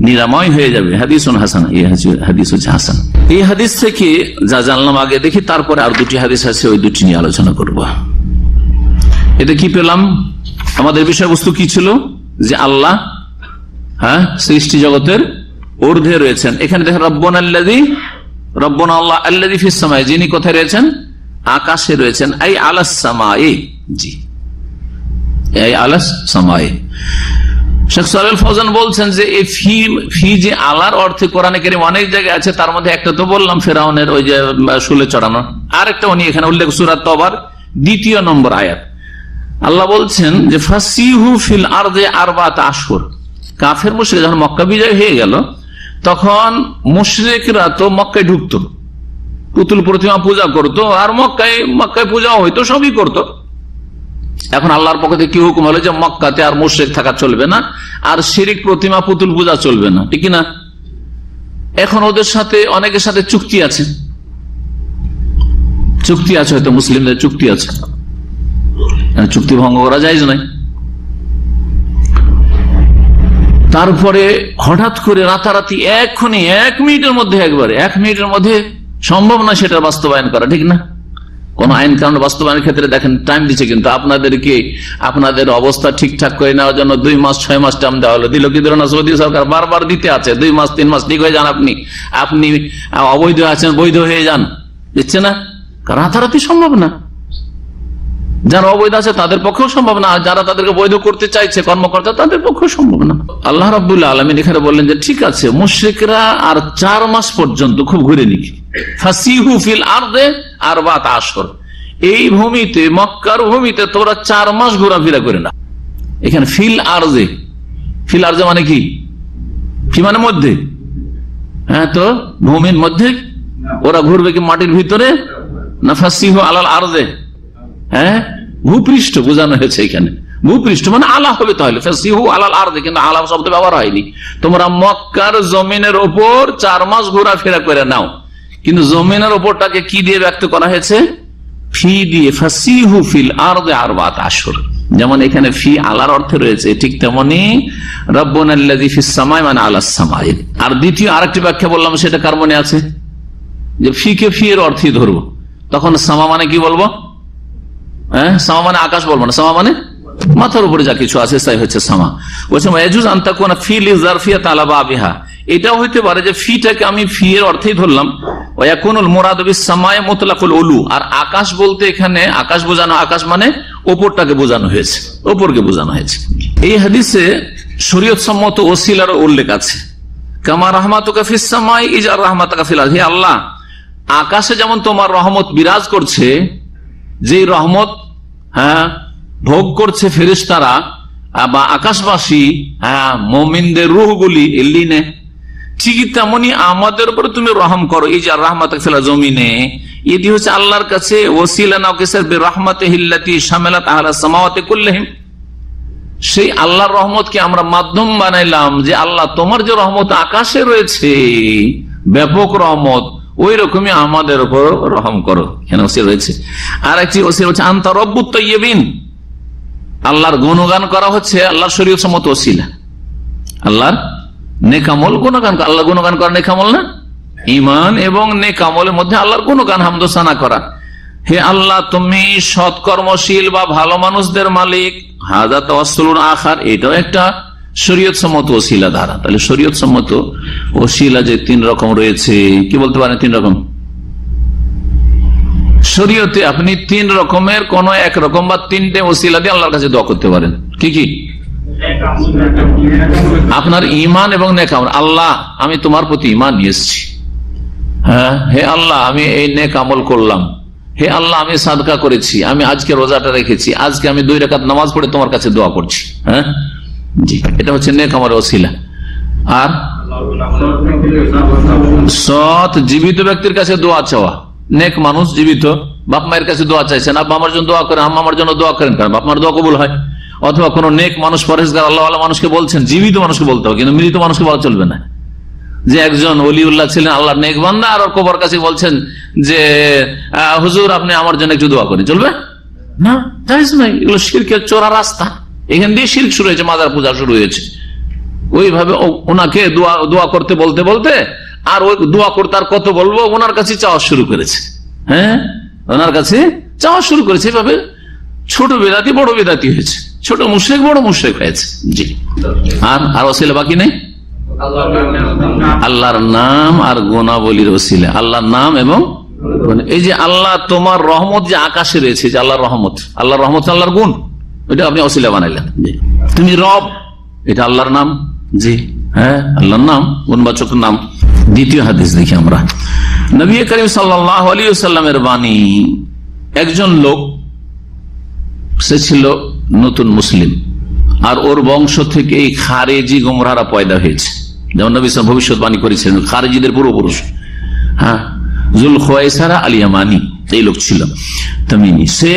নিরাময় হয়ে যাবে। হাদিসুন হাসান, এই হাদিস হচ্ছে হাসান। এই হাদিস থেকে যা জানলাম আগে দেখি, তারপরে আর দুটি হাদিস আছে, ওই দুটি নিয়ে আলোচনা করব। এতে কি পেলাম? আমাদের বিষয়বস্তু কি ছিল? যে আল্লাহ সৃষ্টি জগতের ঊর্ধ্বে রয়েছেন। এখানে দেখেন রব্বুনা আল্লাহ আল্লাযী ফিস সামাই, যিনি কোথায় রয়েছেন? আকাশে রয়েছেন। এই আলাস সামাই, জি এই আলাস সামাই। শেখ সালেহ ফৌজান বলছেন যে এই ফি যে আলার অর্থে কোরআনে কারীম অনেক জায়গায় আছে, তার মধ্যে একটা তো বললাম ফেরাউনের ওই যে শুলে চড়ানো, আর একটা উনি এখানে উল্লেখ সূরা তওবার ২ নম্বর আয়াত। আল্লাহ বলছেন যে ফাসিহু ফিল আরদি আরবাত আশহুর, কাফের মুশরিক যখন মক্কা বিজয় হয়ে গেল, তখন মুশরিকরা তো মক্কায় ঢুকতো, পুতুল প্রতিমা পূজা করতো, আর মক্কায় পূজা হইতো, সবই করতো। এখন আল্লাহর পক্ষ থেকে কি হুকুম হলো যে মক্কাতে আর মুশরিক থাকা চলবে না, আর শিরিক প্রতিমা পুতুল পূজা চলবে না, ঠিক না? এখন ওদের সাথে অনেকের সাথে চুক্তি আছে হয়তো, মুসলিমদের চুক্তি আছে, চুক্তি ভঙ্গ করা যায় নাই। তারপরে হঠাৎ করে রাতারাতি এক্ষুনি 1 মিনিটের মধ্যে, একবারে 1 মিনিটের মধ্যে সম্ভব না সেটা বাস্তবায়ন করা, ঠিক না? কোন আইন কানুন বাস্তবায়নের ক্ষেত্রে দেখেন টাইম দিচ্ছে, কিন্তু আপনাদেরকে আপনাদের অবস্থা ঠিকঠাক করে নেওয়ার জন্য 2 মাস 6 মাস টাইম দেওয়া হলো। দিল কি দিল না? সৌদি সরকার বারবার দিতে আছে, 2 মাস 3 মাস, ঠিক হয়ে যান, আপনি অবৈধ আছেন, বৈধ হয়ে যান, দিচ্ছে না? রাতারাতি সম্ভব না। যারা অবৈধ আছে তাদের পক্ষেও সম্ভব না, যারা তাদেরকে বৈধ করতে চাইছে কর্মকর্তা, তাদের পক্ষেও সম্ভব না। আল্লাহ রাব্বুল আলামিন এখানে বললেন যে ঠিক আছে, মুশরিকরা আর 4 মাস পর্যন্ত খুব ঘুরে নিক, ফাসিহু ফিল আরদে আরবাত আশহুর, এই ভূমিতে, মক্কার ভূমিতে তোমরা 4 মাস ঘোরাফেরা করে না। এখানে ফিল আরদে মানে কি? কি মানে মধ্যে? হ্যাঁ, তো ভূমির মধ্যে ওরা ঘুরবে কি মাটির ভিতরে? না ফাসিহু আলাল আরদে, হ্যাঁ ভূপৃষ্ঠ বোঝানো হয়েছে এখানে। ভূপৃষ্ঠ মানে আলা হবে, তাহলে ফাসিহু আলাল আরদে, কিন্তু আলা শব্দ ব্যবহার হয়নি। তোমরা মক্কার জমিনের ওপর 4 মাস ঘোরাফেরা করে নাও, কিন্তু জমিনের ওপরটাকে কি দিয়ে ব্যক্ত করা হয়েছে? ফি দিয়ে, ফাসিহু ফিল আরদে আরবাত আশহুর। যেমন এখানে ফি আলার অর্থে রয়েছে, ঠিক তেমনি রব্বুনাল্লাযী ফিস সামাই মানে আলাস সামাই। আর দ্বিতীয় আরেকটি ব্যাখ্যা বললাম, সেটা কার মনে আছে? যে ফি কে ফি এর অর্থই ধরবো, তখন সামা মানে কি বলবো? হ্যাঁ, সামা মানে আকাশ বলবো না, সামা মানে মাথার উপরে যা কিছু আছে তাই হচ্ছে সামা। বলছে ইয়াজুজ আন তাকুনা ফি লিজারফিয়াত আলা বাবিহা, এটাও হইতে পারে যে ফিটাকে আমি ফি এর অর্থেই ধরলাম। ওয়া ইয়াকুনুল মুরাদু বিস সামাই মুতলাকুল উলু, আর আকাশ বলতে এখানে আকাশ বোঝানো, আকাশ মানে ওপরটাকে বোঝানো হয়েছে, ওপরকে বোঝানো হয়েছে। এই হাদিসে শরীয়ত সম্মত ওসিলার উল্লেখ আছে। কামা রাহমাতুকা ফিস সামাই ইজার রাহমাতুকা ফিল আরদি, হে আল্লাহ আকাশে যেমন তোমার রহমত বিরাজ করছে, যে রহমত ভোগ করছে ফেরেশতারা বা আকাশবাসী, মুমিনদের রূহগুলি এলিনে, ঠিকই তেমনি আমাদের উপরে তুমি রহম করো। এই যে রাহমাতুকা ফিল জমিনে, এটি হচ্ছে আল্লাহর কাছে ওসিলা নাও কিসার বি রাহমাতিহিল্লাতী শামালাত আহলাস সামাওয়াতি কুল্লিহিম, সেই আল্লাহর রহমতকে আমরা মাধ্যম বানাইলাম যে আল্লাহ তোমার যে রহমত আকাশে রয়েছে, ব্যাপক রহমত, ওই রকমই আমাদের উপর রহম করো। এখানে ওসিলা রয়েছে। আর একটি ওসিলা হচ্ছে আনতা রব্বুত তাইয়্যিবিন, আল্লাহর গুণগান করা হচ্ছে আল্লাহর শরীয়ত সম্মত ওসিলা। আল্লাহর নেকামল গুণগান, আল্লাহ গুণগান করা নেকামল না? ঈমান এবং নেকামলের মধ্যে আল্লাহর গুণগান হামদোসানা করা। হে আল্লাহ তুমি সৎকর্মশীল বা ভালো মানুষদের মালিক। হাযা তাওয়াসসুলুন আখার, এটাও একটা শরীয়ত সম্মত ওসিলা ধারা। তাহলে শরীয়ত সম্মত ওসিলা যে 3 রকম রয়েছে, কি বলতে পারেন 3 রকম? শরীয়তে আপনি 3 রকমের কোন এক রকম বা 3টে ওসিলা দিয়ে আল্লাহর কাছে দোয়া করতে পারেন। কি কি? আপনার ঈমান এবং নেক আমল। আল্লাহ আমি তোমার প্রতি ঈমান নিয়ে এসেছি, হ্যাঁ, হে আল্লাহ আমি এই নেক আমল করলাম, হে আল্লাহ আমি সাদকা করেছি, আমি আজকে রোজাটা রেখেছি, আজকে আমি 2 রাকাত নামাজ পড়ে তোমার কাছে দোয়া করছি। হ্যাঁ জি, এটা হচ্ছে নেক আমলের ওসিলা। আর সৎ জীবিত ব্যক্তির কাছে দোয়া চাওয়া, নেক মানুষ জীবিত বাপ মায়ের কাছে দোয়া চাইছেন, আব্বা আমার জন্য দোয়া করেন, আম্মা আমার জন্য দোয়া করেন, কারণ বাপ মার দোয়া কবুল হয়। অথবা কোন নেক মানুষ পরহেজগার আল্লাহ ওয়ালা মানুষকে বলছেন, জীবিত মানুষকে বলতে হবে, কিন্তু মৃত মানুষকে বলা চলবে না। যে একজন ওলিউল্লাহ ছিলেন, আল্লাহর নেক বান্দা, আর কবর কাছে বলছেন যে হুজুর আপনি আমার জন্য একটু দোয়া করেন, চলবে না? জায়েজ নাই, এগুলো শিরকের চোরা রাস্তা। এখান দিয়ে শিরক শুরু হয়েছে, মাজার পূজা শুরু হয়েছে। ওইভাবে ওনাকে দোয়া করতে বলতে বলতে, আর ওই দোয়া করতে আর কত বলবো, ওনার কাছে চাওয়া শুরু করেছে। হ্যাঁ, ওনার কাছে চাওয়া শুরু করেছে। এভাবে ছোট বেদাতি বড় বেদাতি হয়েছে, ছোট মুশরিক বড় মুশরিক হয়েছে। জি, আর ওসিলা বাকি নেই। আল্লাহর নাম আর গুণাবলীর ওসিলা, আল্লাহর নাম এবং এই যে আল্লাহ তোমার রহমত যে আকাশে রয়েছে, যে আল্লাহর রহমত, আল্লাহর রহমত আল্লাহর গুণ, ওইটা আপনি ওসিলা বানাইলেন। তুমি রব, এটা আল্লাহর নাম। জি হ্যাঁ, আল্লাহর নাম, গুণবাচক নাম। দ্বিতীয় হাদিস দেখি আমরা, নবী করিম সাল্লাল্লাহু আলাইহি ওয়াসাল্লামের বাণী। একজন লোক, সে ছিল নতুন মুসলিম, আর ওর বংশ থেকে এই খারেজি গোমরাহরা পয়দা হয়েছে। যেমন নবী সাল্লাল্লাহু ভবিষ্যৎবাণী করেছিলেন, খারেজিদের পূর্বপুরুষ। হ্যাঁ, জুল খুয়াইসারা আল ইয়ামানি এই লোক ছিল, তামিমি। সে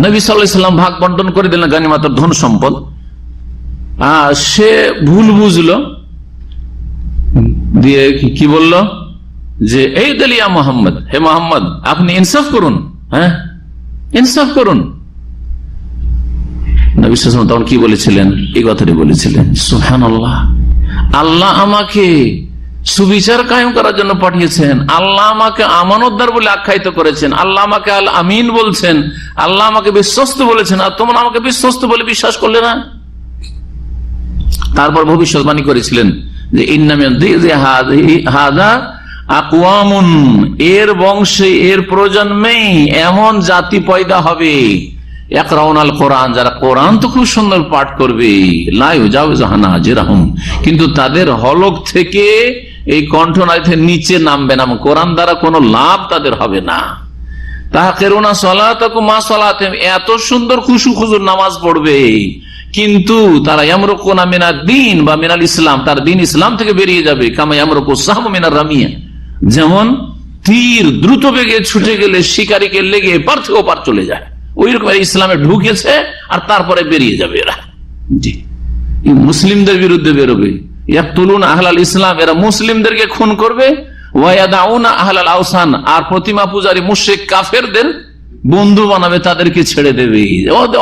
নবী সাল্লাল্লাহু আলাইহি ওয়াসাল্লাম ভাগ বন্টন করে দিলেন গানিমাতের ধন সম্পদ। সে ভুল বুঝলো, দিয়ে কি বলল যে এই দলিয়া মোহাম্মদ, হে মোহাম্মদ আপনি ইনসাফ করুন, হ্যাঁ ইনসাফ করুন। নবী সাল্লাল্লাহু আলাইহি ওয়াসাল্লাম তখন কি বলেছিলেন? এই কথাটি বলেছিলেন, সুবহানাল্লাহ, আল্লাহ আমাকে সুবিচার কায়েম করার জন্য পাঠিয়েছেন, আল্লাহ আমাকে আমানতদার বলে আখ্যায়িত করেছেন, আল্লাহ আমাকে আল আমিন বলছেন, আল্লাহ আমাকে বিশ্বস্ত বলেছেন, আর তোমরা আমাকে বিশ্বস্ত বলে বিশ্বাস করলে না। তারপর ভবিষ্যৎবাণী করেছিলেন যে এর বংশে, এর প্রজন্মেই এমন জাতি পয়দা হবে, ইয়াকরাউনাল কোরআন, যারা কোরআন তো খুব সুন্দর পাঠ করবে, লা ইউজাউযু হানাজিরহুম, কিন্তু তাদের হলক থেকে এই কণ্ঠনালীর নিচে নামবে না, কোরআন দ্বারা কোনো লাভ তাদের হবে না। তাহকিরুনা সালাতাকুম মা সালাতিহিম, এত সুন্দর খুশু খুজুর নামাজ পড়বে, কিন্তু তারা ইয়ামরুকুনা মিনাদ দ্বীন বা মিনাল ইসলাম, তার দ্বীন ইসলাম থেকে বেরিয়ে যাবে। কামা ইয়ামরুকু সাহমু মিনার রামিয়া, যেমন তীর দ্রুত বেগে ছুটে গেলে শিকারীকে লেগে পার থেকে ওপার চলে যায়, ওই রকম ইসলামে ঢুকেছে আর তারপরে বেরিয়ে যাবে এরা। জি, মুসলিমদের বিরুদ্ধে বেরোবে, ইয়াকতুলুনা আহলাল ইসলাম, এরা মুসলিমদেরকে খুন করবে, ওয়া ইয়াদাউনা আহলাল আওসান, আর প্রতিমা পূজারী মুশরিক কাফেরদের বন্ধু বানাবে, তাদেরকে ছেড়ে দেবে,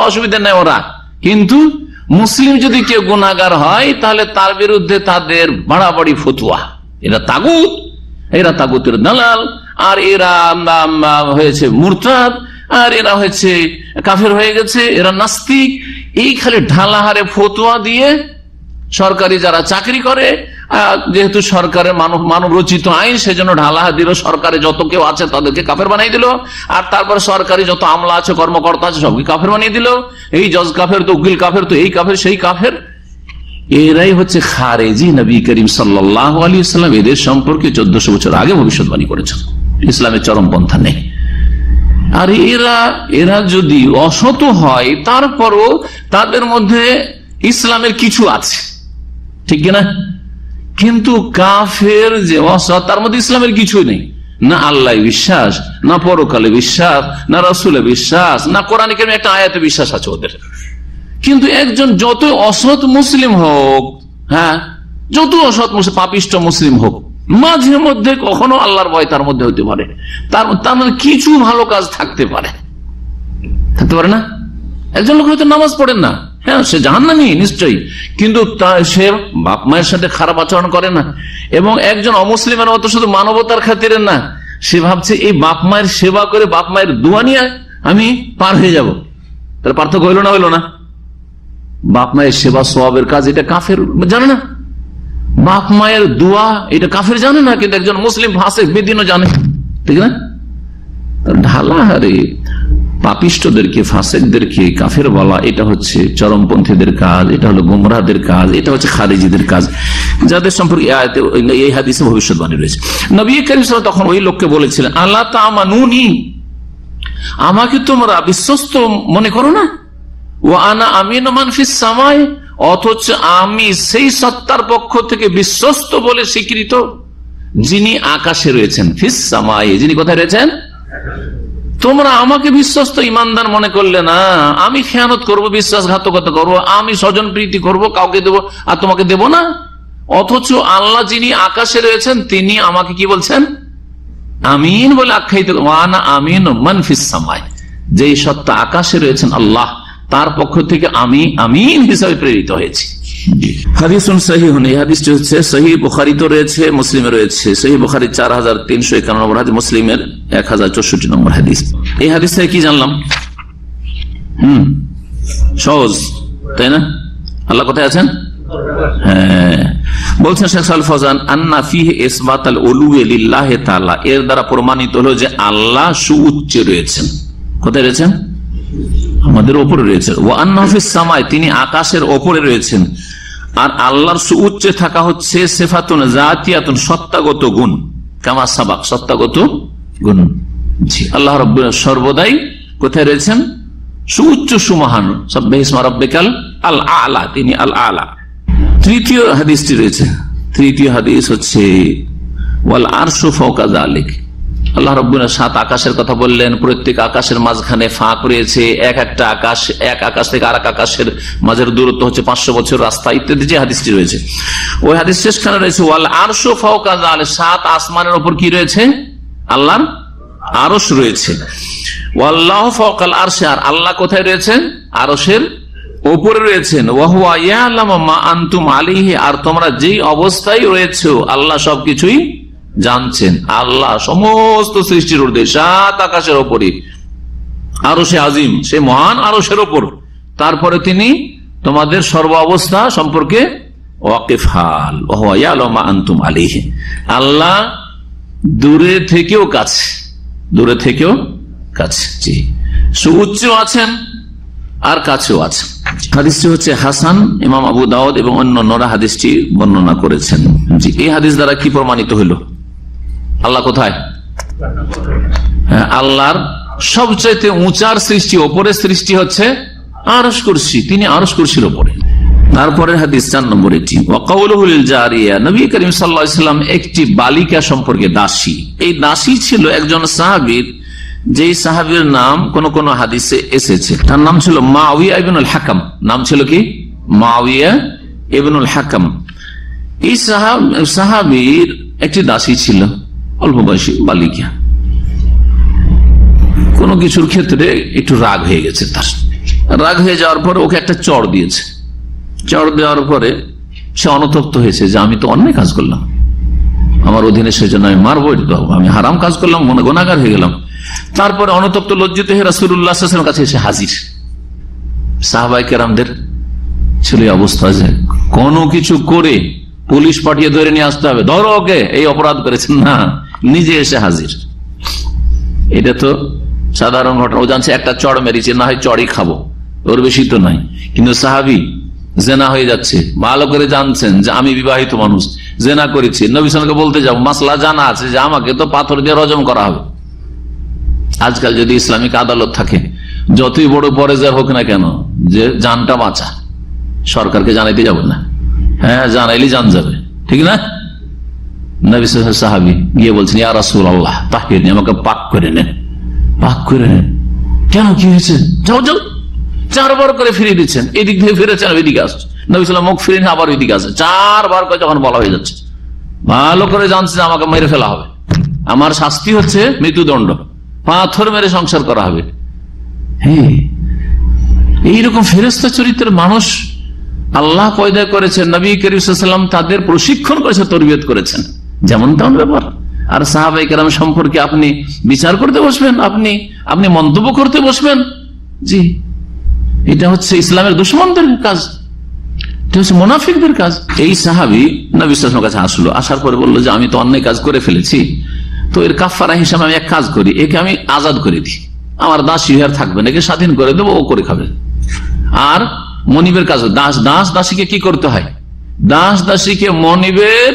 অসুবিধা নেই ওরা। কিন্তু মুসলিম যদি কেউ গুনাহগার হয় তাহলে তার বিরুদ্ধে তাদের বাড়াবাড়ি ফতুয়া, এরা তাগুত, এরা তাগুতের দালাল, আর এরা হয়েছে মুরতাদ, আর এরা হয়েছে কাফের হয়ে গেছে, এরা নাস্তিক, এই খালি ঢালাহারে ফতুয়া দিয়ে সরকারি যারা চাকরি করে, যেহেতু সরকারের মানব রচিত আইন, সেজন্য ঢালাহা দিল, সরকারে যত কেউ আছে তাদেরকে কাফের বানিয়ে দিল, আর তারপর সরকারি যত আমলা আছে, কর্মকর্তা আছে, সবকে কাফের বানিয়ে দিল। এই জজ কাফের, তো উকিল কাফের, তো এই কাফের সেই কাফের। এরাই হচ্ছে খারেজি। নবী করিম সাল্লাল্লাহু আলাইহি ওয়াসাল্লাম এদের সম্পর্কে 1400 বছর আগে ভবিষ্যৎবাণী করেছেন, ইসলামের চরমপন্থা নেই। আর এরা যদি অসৎ হয় তারপরও তাদের মধ্যে ইসলামের কিছু আছে, ঠিক কিনা? কিন্তু কাফের যে অসৎ, তার মধ্যে ইসলামের কিছুই নেই, না আল্লাহ বিশ্বাস, না পরকালে বিশ্বাস, না রাসূলে বিশ্বাস, না কোরআন কারীমের একটা আয়াতে বিশ্বাস আছে ওদের। কিন্তু একজন যত অসৎ মুসলিম হোক, হ্যাঁ, যত অসৎ মুসলিম, পাপিষ্ট মুসলিম হোক, মাঝে মধ্যে কখনো আল্লাহর ভয় তার মধ্যে হতে পারে, তার মানে কিছু ভালো কাজ থাকতে পারে না? একজন লোক হয়তো নামাজ পড়েন না, হ্যাঁ, সে জাহান্নামী নিশ্চয়ই, কিন্তু সে বাপ মায়ের সাথে খারাপ আচরণ করে না। এবং একজন অমুসলিমের মতো শুধু মানবতার খাতিরে না, সে ভাবছে এই বাপ মায়ের সেবা করে বাপ মায়ের দোয়া নিয়ে আমি পার হয়ে যাব। তাহলে পার্থক্য হইল না? বাপ মায়ের সেবা সওয়াবের কাজ, এটা কাফের জানে না। বাপ মায়ের দোয়া, এটা কাফের জানে না, কিন্তু একজন মুসলিম ফাসিক বেদিনও জানে, ঠিক না? ঢালাহারে পাপিষ্টদেরকে, ফাসিকদেরকে কাফের বলা, এটা হচ্ছে চরমপন্থীদের কাজ, এটা হলো গোমরাহদের কাজ, এটা হচ্ছে খারিজিদের কাজ, যাদের সম্পর্কে এই হাদিসে ভবিষ্যৎবাণী রয়েছে। নবী করিম সাল্লাল্লাহু আলাইহি ওয়াসাল্লাম তখন ওই লোককে বলেছিলেন, আল্লাহ তা'মানুনি, আমাকে তোমরা বিশ্বস্ত মনে করো না? ও আনা আমিনু মান ফিস সামাই, অথচ আমি সেই সত্তার পক্ষ থেকে বিশ্বস্ত বলে স্বীকৃত যিনি আকাশে রয়েছেন। ফিস সামাই, যিনি কোথায় রয়েছেন? তোমরা আমাকে বিশ্বস্ত ইমানদার মনে করলে না, আমি খেয়ানত করব, বিশ্বাসঘাতকতা করব, আমি স্বজন প্রীতি করব, কাউকে দেব আর তোমাকে দেব না। অথচ আল্লাহ যিনি আকাশে রয়েছেন তিনি আমাকে কি বলছেন? আমিন বলে আখ্যায়িত। ওয়ানা আমিন মান ফিস সামাই, যে সত্তা আকাশে রয়েছেন আল্লাহ, তার পক্ষ থেকে আমি আমিন হিসাবে প্রেরিত হয়েছি। হাদিসুন সহিহুন, এই হাদিসটি হচ্ছে সহিহ বুখারীতে রয়েছে, মুসলিমে রয়েছে। সহিহ বুখারী 4351 নম্বর হাদিস, মুসলিমের 1064 নম্বর হাদিস। এই হাদিস থেকে কি জানলাম? সহজ, তাই না? আল্লাহ কোথায় আছেন? হ্যাঁ, বলছেন শেখ সালেহ ফাওজান, আন্না ফিহি ইসবাতাল উলুহি লিল্লাহি তাআলা, এর দ্বারা প্রমাণিত হলো যে আল্লাহ সুউচ্চে রয়েছেন। কোথায় রয়েছেন? আমাদের ওপরে রয়েছেন। ওয়া আন্নাহু ফিস সামাই, তিনি আকাশের ওপরে রয়েছেন। আর আল্লাহর সুউচ্চে থাকা হচ্ছে সিফাতুন জাতিয়াতুন, সত্তাগত গুণ, কামা সাবাক, সত্তাগত গুণ। জি, আল্লাহ রাব্বুল সর্বদাই কোথায় রয়েছেন? সুউচ্চ সুমহান। সাব্বিহিসমা রাব্বিকাল আল আলা, তিনি আল আলা। তৃতীয় হাদিসটি রয়েছে, তৃতীয় হাদিস হচ্ছে ওয়াল আরশু ফাওকা যালিক, আল্লাহ রাব্বুল 7 আকাশের কথা বললেন, প্রত্যেক আকাশের মাঝখানে ফাঁক রয়েছে, একটা আকাশ, এক আকাশ থেকে আরেক আকাশের মাঝের দূরত্ব হচ্ছে 500 বছর রাস্তা, ইত্যাদি যে হাদিসটি রয়েছে। ওই হাদিস শেষখানে রয়েছে ওয়াল আরশু ফাওকা যালিক, 7 আসমানের উপর কি রয়েছে? আল্লাহর আরশ রয়েছে। ওয়াল্লাহু ফাওকাল আরশি, আর আল্লাহ কোথায় রয়েছেন? আরশের উপরে রয়েছেন। ওয়া হুয়া ইয়ালামু মা আনতুম আলাইহি, আর তোমরা যেই অবস্থায় রয়েছো আল্লাহ সবকিছুই জানছেন। আল্লাহ সমস্ত সৃষ্টির ঊর্ধ্বে, 7 আকাশের ওপরে, আরশে আজিম, সে মহান আরশের ওপর। তারপরে তিনি তোমাদের সর্ব অবস্থা সম্পর্কে ওয়াকিফ হাল, ওয়া হুয়া ইয়ালামু মা আনতুম আলাইহি, আল্লাহ দূরে থেকেও কাছে, দূরে থেকেও কাছে। জি, সুউচ্চ আছেন আর কাছেও আছেন। হাদিসটি হচ্ছে হাসান, ইমাম আবু দাউদ এবং অন্যান্যরা হাদিসটি বর্ণনা করেছেন। জি, এই হাদিস দ্বারা কি প্রমাণিত হইল? আল্লাহ কোথায়? আল্লাহর সবচাইতে উঁচার সৃষ্টি, ওপরের সৃষ্টি হচ্ছে আরশ কুরসি, তিনি আরশ কুরসির ওপরে। তারপরে হাদিস 4 নম্বর এটি, ওয়া কাউলুহু লিল জারিয়া, নবী করিম সাল্লাল্লাহু আলাইহি ওয়াসাল্লাম একটি বালিকা সম্পর্কে, দাসী, এই দাসী ছিল একজন সাহাবীর, যেই সাহাবীর নাম কোন কোন হাদিসে এসেছে, তার নাম ছিল মুআবিয়া ইবনুল হাকাম। নাম ছিল কি? মুআবিয়া ইবনুল হাকাম। এই সাহাবীর একটি দাসী ছিল, অল্প বয়সী বালিকা। কোনো কিছুর ক্ষেত্রে একটু রাগ হয়ে গেছে, তার রাগ হয়ে যাওয়ার পরে ওকে একটা চড় দিয়েছে। চড় দেওয়ার পরে সে অনুতপ্ত হয়েছে যে আমি তো অন্যায় কাজ করলাম, আমার অধীনে সেজন্য আমি মারবো, আমি হারাম কাজ করলাম, গুনাহগার হয়ে গেলাম। তারপরে অনুতপ্ত লজ্জিত হয়ে রাসূলুল্লাহ সাল্লাল্লাহু আলাইহি ওয়াসাল্লামের কাছে এসে হাজির। সাহাবায়ে কেরামদের ছিল এই অবস্থা যে কোনো কিছু করে পুলিশ পাঠিয়ে ধরে নিয়ে আসতে হবে, ধরো ওকে, এই অপরাধ করেছেন না, নিজে এসে হাজির। এটা তো সাধারণ ঘটনা। ও জানছে একটা চড় মেরেছে, না হয় চড়ই খাবো, ওর বেশি তো নাই। কিন্তু সাহাবী জেনা হয়ে যাচ্ছে, ভালো করে জানছেন যে আমি বিবাহিত মানুষ, জেনা করেছি, নবী সাল্লাল্লাহু আলাইহি ওয়াসাল্লামকে বলতে যাবো, মাসলা জানা আছে যে আমাকে তো পাথর দিয়ে রজম করা হবে। আজকাল যদি ইসলামিক আদালত থাকে, যতই বড় পরেজার হোক না কেন, যে জানটা বাঁচা, সরকারকে জানাইতে যাবো না, হ্যাঁ জানাইলে জান যাবে, ঠিক না? নবী সাহাবী গিয়ে বলছেন, ইয়া রাসূলুল্লাহ তাহহিরনি, আমাকে পাক করে নেন, পাক করে নেন। কেন, কি হয়েছে? যাও যাও। 4 বার করে ফিরিয়ে দিচ্ছেন, এদিক থেকে ফিরেছেন, ওইদিকে আসছে। নবী সাল্লাল্লাহু আলাইহি ওয়াসাল্লাম মুখ ফিরিয়ে আবার ওইদিকে আসছে। 4 বার করে যখন বলা হয়ে যাচ্ছে, ভালো করে জানছে যে আমাকে মেরে ফেলা হবে, আমার শাস্তি হচ্ছে মৃত্যুদণ্ড, পাথর মেরে সংসার করা হবে। হ্যাঁ, এইরকম ফেরেশতা চরিত্রের মানুষ আল্লাহ পয়দা করেছেন, নবী করিম সাল্লাল্লাহু আলাইহি ওয়াসাল্লাম তাদের প্রশিক্ষণ করেছে, তরবিয়ত করেছেন, যেমন তেমন ব্যাপার। আর সাহাবায়ে কেরাম সম্পর্কে আপনি বিচার করতে বসবেন, আপনি মন্তব্য করতে বসবেন, জি, এটা হচ্ছে ইসলামের দুশমনদের কাজ, এটা হচ্ছে মুনাফিকদের কাজ। এই সাহাবী নবী সাল্লাল্লাহু আলাইহি ওয়াসাল্লামের কাছে আসলো, আসার পরে বললো যে আমি তো অন্যায় কাজ করে ফেলেছি, তো এর কাফারা হিসাবে আমি এক কাজ করি, একে আমি আজাদ করে দিই, আমার দাসী আর থাকবে না, একে স্বাধীন করে দেবো, ও করে খাবে। আর মনিবের কাজ, দাসীকে কি করতে হয়? দাসীকে মনিবের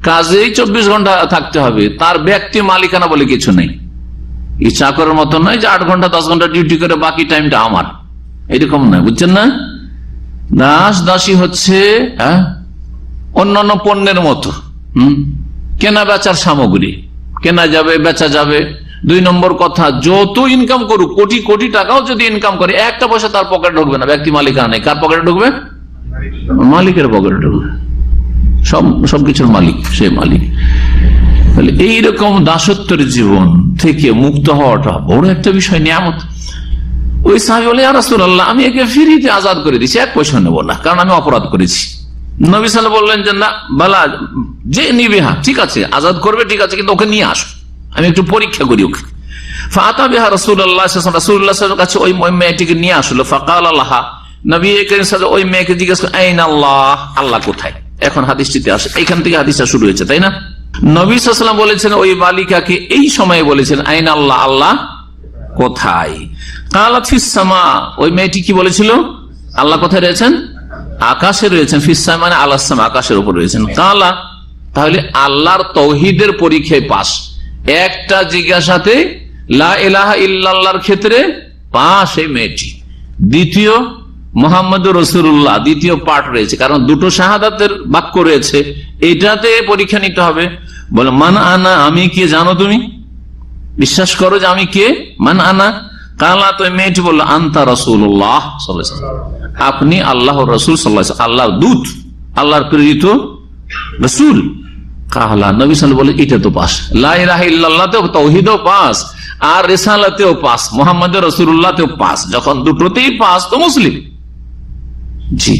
কাজেই 24 ঘন্টা থাকতে হবে, তার ব্যক্তি মালিকানা বলে কিছু নেই। এই চাকরের মতো নয় যে 8 ঘন্টা 10 ঘন্টা ডিউটি করে বাকি টাইমটা আমার, এরকম নয়, বুঝছেন না? দাসী হচ্ছে অন্যান্য পণ্যের মতো, কেনা বেচার সামগ্রী, কেনা যাবে, বেচা যাবে। 2 নম্বর কথা, যত ইনকাম করুক, কোটি কোটি টাকাও যদি ইনকাম করে, একটা পয়সা তার পকেটে ঢুকবে না, ব্যক্তি মালিকানা নেই। কার পকেটে ঢুকবে? মালিকের পকেটে ঢুকবে, সবকিছুর মালিক সে মালিক। তাহলে এইরকম দাসত্বের জীবন থেকে মুক্ত হওয়াটা বড় একটা বিষয়, নিয়ামত। ওই সাহাবী বলে, ইয়া রাসূলুল্লাহ আমি একে ফ্রিতে আজাদ করে দিচ্ছি, 1 পয়সা নেব না, কারণ আমি অপরাধ করেছি। নবী সাল্লাল্লাহু আলাইহি ওয়াসাল্লাম বললেন যে না, বালা যে নিবে, হ্যাঁ ঠিক আছে, আজাদ করবে, ঠিক আছে, কিন্তু ওকে নিয়ে আসো, আমি একটু পরীক্ষা করি ওকে। ফাআতা বিহা রাসূলুল্লাহ সাল্লাল্লাহু আলাইহি ওয়াসাল্লাম কাছে ওই মেয়েটিকে নিয়ে আসলো। ফাকালা লাহা, নবী করিম সাল্লাল্লাহু ওই মেয়েকে জিজ্ঞেস করে, আইনা আল্লাহ, আল্লাহ কোথায়? এখন হাদিসটিতে আসে, এখান থেকে হাদিসটা শুরু হয়েছে, তাই না? নবী সাল্লাল্লাহু আলাইহি ওয়াসাল্লাম বলেছেন ওই বালিকাকে এই সময়ে বলেছেন, আইনা আল্লাহ, আল্লাহ কোথায়? কালাত ফিস সামা, ওই মেয়েটি কি বলেছিল? আল্লাহ কোথায় রয়েছেন? আকাশে রয়েছেন। ফিস সামা মানে আলাস সামা, আকাশের উপর রয়েছেন। কালা, তাহলে আল্লাহর তাওহীদের পরীক্ষায় পাস। একটা জিজ্ঞাসাতে লা ইলাহা ইল্লাল্লাহর ক্ষেত্রে পাস এই মেয়েটি। দ্বিতীয় মুহাম্মদুর রাসূলুল্লাহ, দ্বিতীয় পাঠ রয়েছে, কারণ 2টো শাহাদাতের বাক্য রয়েছে, এটাতে পরীক্ষা নিতে হবে। বলে মান আনা, আমি কে জানো তুমি? বিশ্বাস করো যে আমি কে? মান আনা? কালা, তো মেয়েটি বললো, আনতা রাসূলুল্লাহ সাল্লাল্লাহু আলাইহি ওয়াসাল্লাম, আপনি আল্লাহর রাসূল সাল্লাল্লাহু আলাইহি ওয়াসাল্লাম, আল্লাহর দূত, আল্লাহর প্রেরিত রাসূল। কালা, নবী সাল্লাল্লাহু আলাইহি ওয়াসাল্লাম বলে এটা তো পাস, লা ইলাহা ইল্লাল্লাহতেও তাওহীদও পাস, আর রিসালাতেও পাস, মুহাম্মদুর রাসূলুল্লাহতেও পাস। যখন দুটোতেই পাস তো মুসলিম। জি,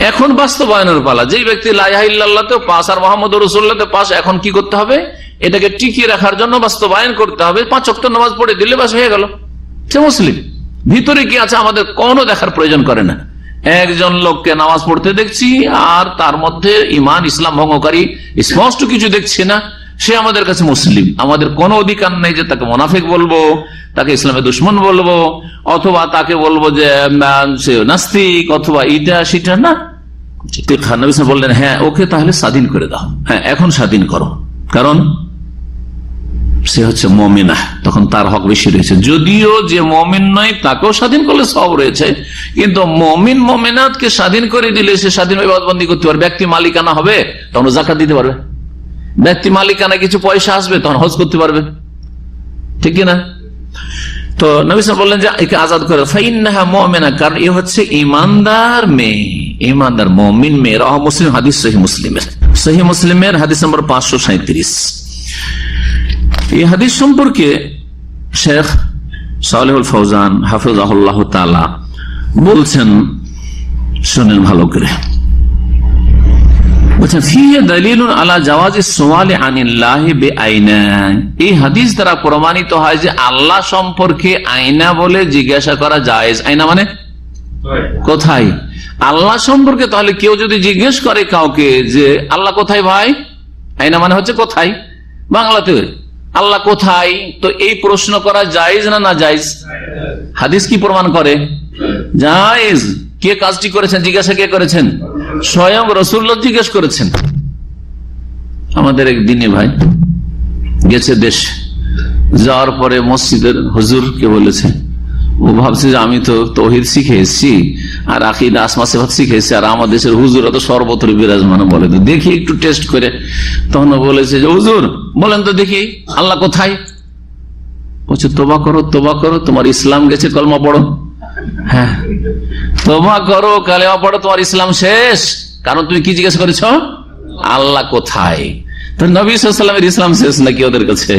এখন বাস্তবায়নের পালা। যেই ব্যক্তি লা ইলাহা ইল্লাল্লাহতেও পাস আর মুহাম্মদুর রাসূলুল্লাহতেও পাস, এখন কি করতে হবে? এটাকে টিকিয়ে রাখার জন্য বাস্তবায়ন করতে হবে। 5 ওয়াক্ত নামাজ পড়ে দিলে বাস হয়ে গেল, সে মুসলিম। ভিতরে কি আছে আমাদের কোনো দেখার প্রয়োজন করে না। একজন লোককে নামাজ পড়তে দেখছি আর তার মধ্যে ঈমান ইসলাম ভঙ্গকারী স্পষ্ট কিছু দেখছি না, সে আমাদের কাছে মুসলিম। আমাদের কোনো অধিকার নেই যে তাকে মুনাফিক বলবো, তাকে ইসলামের দুশমন বলবো, অথবা তাকে বলবো যে সে নাস্তিক, অথবা এটা সেটা না। নবী বললেন, হ্যাঁ ওকে তাহলে স্বাধীন করে দাও, হ্যাঁ এখন স্বাধীন করো, কারণ সে হচ্ছে মুমিনা, তখন তার হক বেশি রয়েছে। যদিও যে মুমিন নয় তাকেও স্বাধীন করলে সব রয়েছে, কিন্তু মুমিন মুমিনাতকে স্বাধীন করে দিলে সে স্বাধীন ইবাদতবন্দি করতে পারবে, ব্যক্তি মালিকানা হবে, তখন যাকাত দিতে পারবে, ব্যক্তি মালিকানা কিছু পয়সা আসবে, তখন হজ করতে পারবে, ঠিক কিনা? তো নবী সাল্লাল্লাহু আলাইহি ওয়াসাল্লাম বললেন যে একে আজাদ করে, ফাইন্নাহা মুমিনা, কারণ এ হচ্ছে ঈমানদার মেয়ে, ঈমানদার মুমিন মেয়ে। রাওয়াহু মুসলিম, হাদিস সহিহ মুসলিমের হাদিস নম্বর 537। এই হাদিস সম্পর্কে শেখ সালেহুল ফৌজান হাফিজাহুল্লাহ তাআলা বলছেন, শুনেন ভালো করে, বলছেন ফিহি দালিলুন আলা জাওয়াজি সুআলি আনিল্লাহি বিআইনা। এই হাদিস দ্বারা প্রমাণিত হয় যে আল্লাহ সম্পর্কে আয়না বলে জিজ্ঞাসা করা জায়েজ। আয়না মানে কোথায়? আল্লাহ সম্পর্কে তাহলে কেউ যদি জিজ্ঞেস করে কাউকে যে আল্লাহ কোথায় ভাই, আয়না মানে হচ্ছে কোথায়, বাংলাতে আল্লাহ কোথায়, তো এই প্রশ্ন করা জায়েজ না না জায়েজ? হাদিস কি প্রমাণ করে? জায়েজ। কে কাজটি করেছেন? জিজ্ঞাসা কে করেছেন? স্বয়ং রাসূলুল্লাহ জিজ্ঞেস করেছেন। আমাদের একদিনে ভাই গেছে দেশ, যাওয়ার পরে মসজিদের হুজুর কে বলেছে, ও ভাবছে যে আমি তো তাওহীদ শিখে এসেছি আর আকীদা আসমা সিফাত শিখে এসেছি, আর আমাদের দেশের হুজুরা তো সর্বত্র বিরাজমান, বলে তো দেখি একটু টেস্ট করে। তখন বলেছে যে হুজুর বলেন তো দেখি আল্লাহ কোথায়? বলছে তোবা করো, তোবা করো, তোমার ইসলাম গেছে, কলমা পড়ো। হ্যাঁ, তোবা করো, কালেমা পড়ো, তোমার ইসলাম শেষ। কারণ তুমি কি জিজ্ঞেস করেছ? আল্লাহ কোথায়? তো নবী সাল্লাল্লাহু আলাইহি ওয়াসাল্লামের ইসলাম শেষ নাকি ওদের কাছে?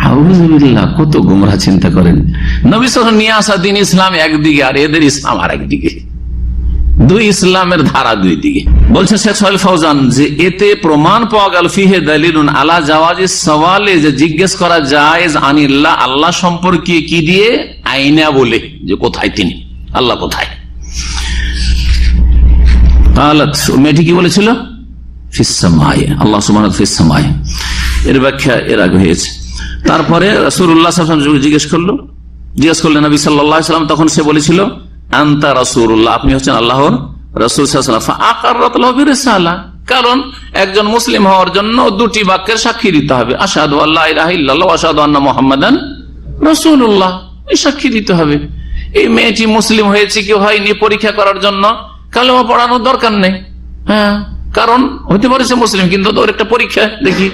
আউযুবিল্লাহ, কত গোমরাহ চিন্তা করেন। নবী সাল্লাল্লাহু আলাইহি ওয়াসাল্লাম নিয়ে আসা দ্বীন ইসলাম একদিকে, আর এদের ইসলাম আর একদিকে, দুই ইসলামের ধারা দুই দিকে। বলছেন শেখ সালেহ ফৌজান যে এতে প্রমাণ পাওয়া গেল ফিহি দালিলুন আলা জাওয়াজিস সওয়ালে, যে জিজ্ঞেস করা জায়েজ আনিল্লাহ, আল্লাহ সম্পর্কে কি দিয়ে? আইনা বলে, যে কোথায় তিনি, আল্লাহ কোথায়। মেয়েটি কি বলেছিল? ফিস সামায়ে, আল্লাহ সুবহানাহু ওয়া তাআলা ফিস সামায়ে। এর ব্যাখ্যা এর আগে হয়েছে। তারপরে রাসূলুল্লাহ সাল্লাল্লাহু আলাইহি ওয়াসাল্লাম জিজ্ঞেস করলেন নবী সাল্লাল্লাহু আলাইহি ওয়াসাল্লাম, তখন সে বলেছিল আনতা রাসূলুল্লাহ, আপনি হচ্ছেন আল্লাহর রাসূল সাল্লাল্লাহু আলাইহি ওয়াসাল্লাম। ফাআকাররাত লাহু বিরিসালা, কারণ একজন মুসলিম হওয়ার জন্য দুটি বাক্যের সাক্ষী দিতে হবে, আশহাদু আল্লা ইলাহা ইল্লাল্লাহ ওয়া আশহাদু আন্না মুহাম্মাদান রাসূলুল্লাহ, এই সাক্ষী দিতে হবে। এই মেয়েটি মুসলিম হয়েছে কি হয়নি পরীক্ষা করার জন্য কালেমা পড়ানোর দরকার নেই। হ্যাঁ, কারণ হতে পারে সে মুসলিম, কিন্তু ওর একটা পরীক্ষা, দেখি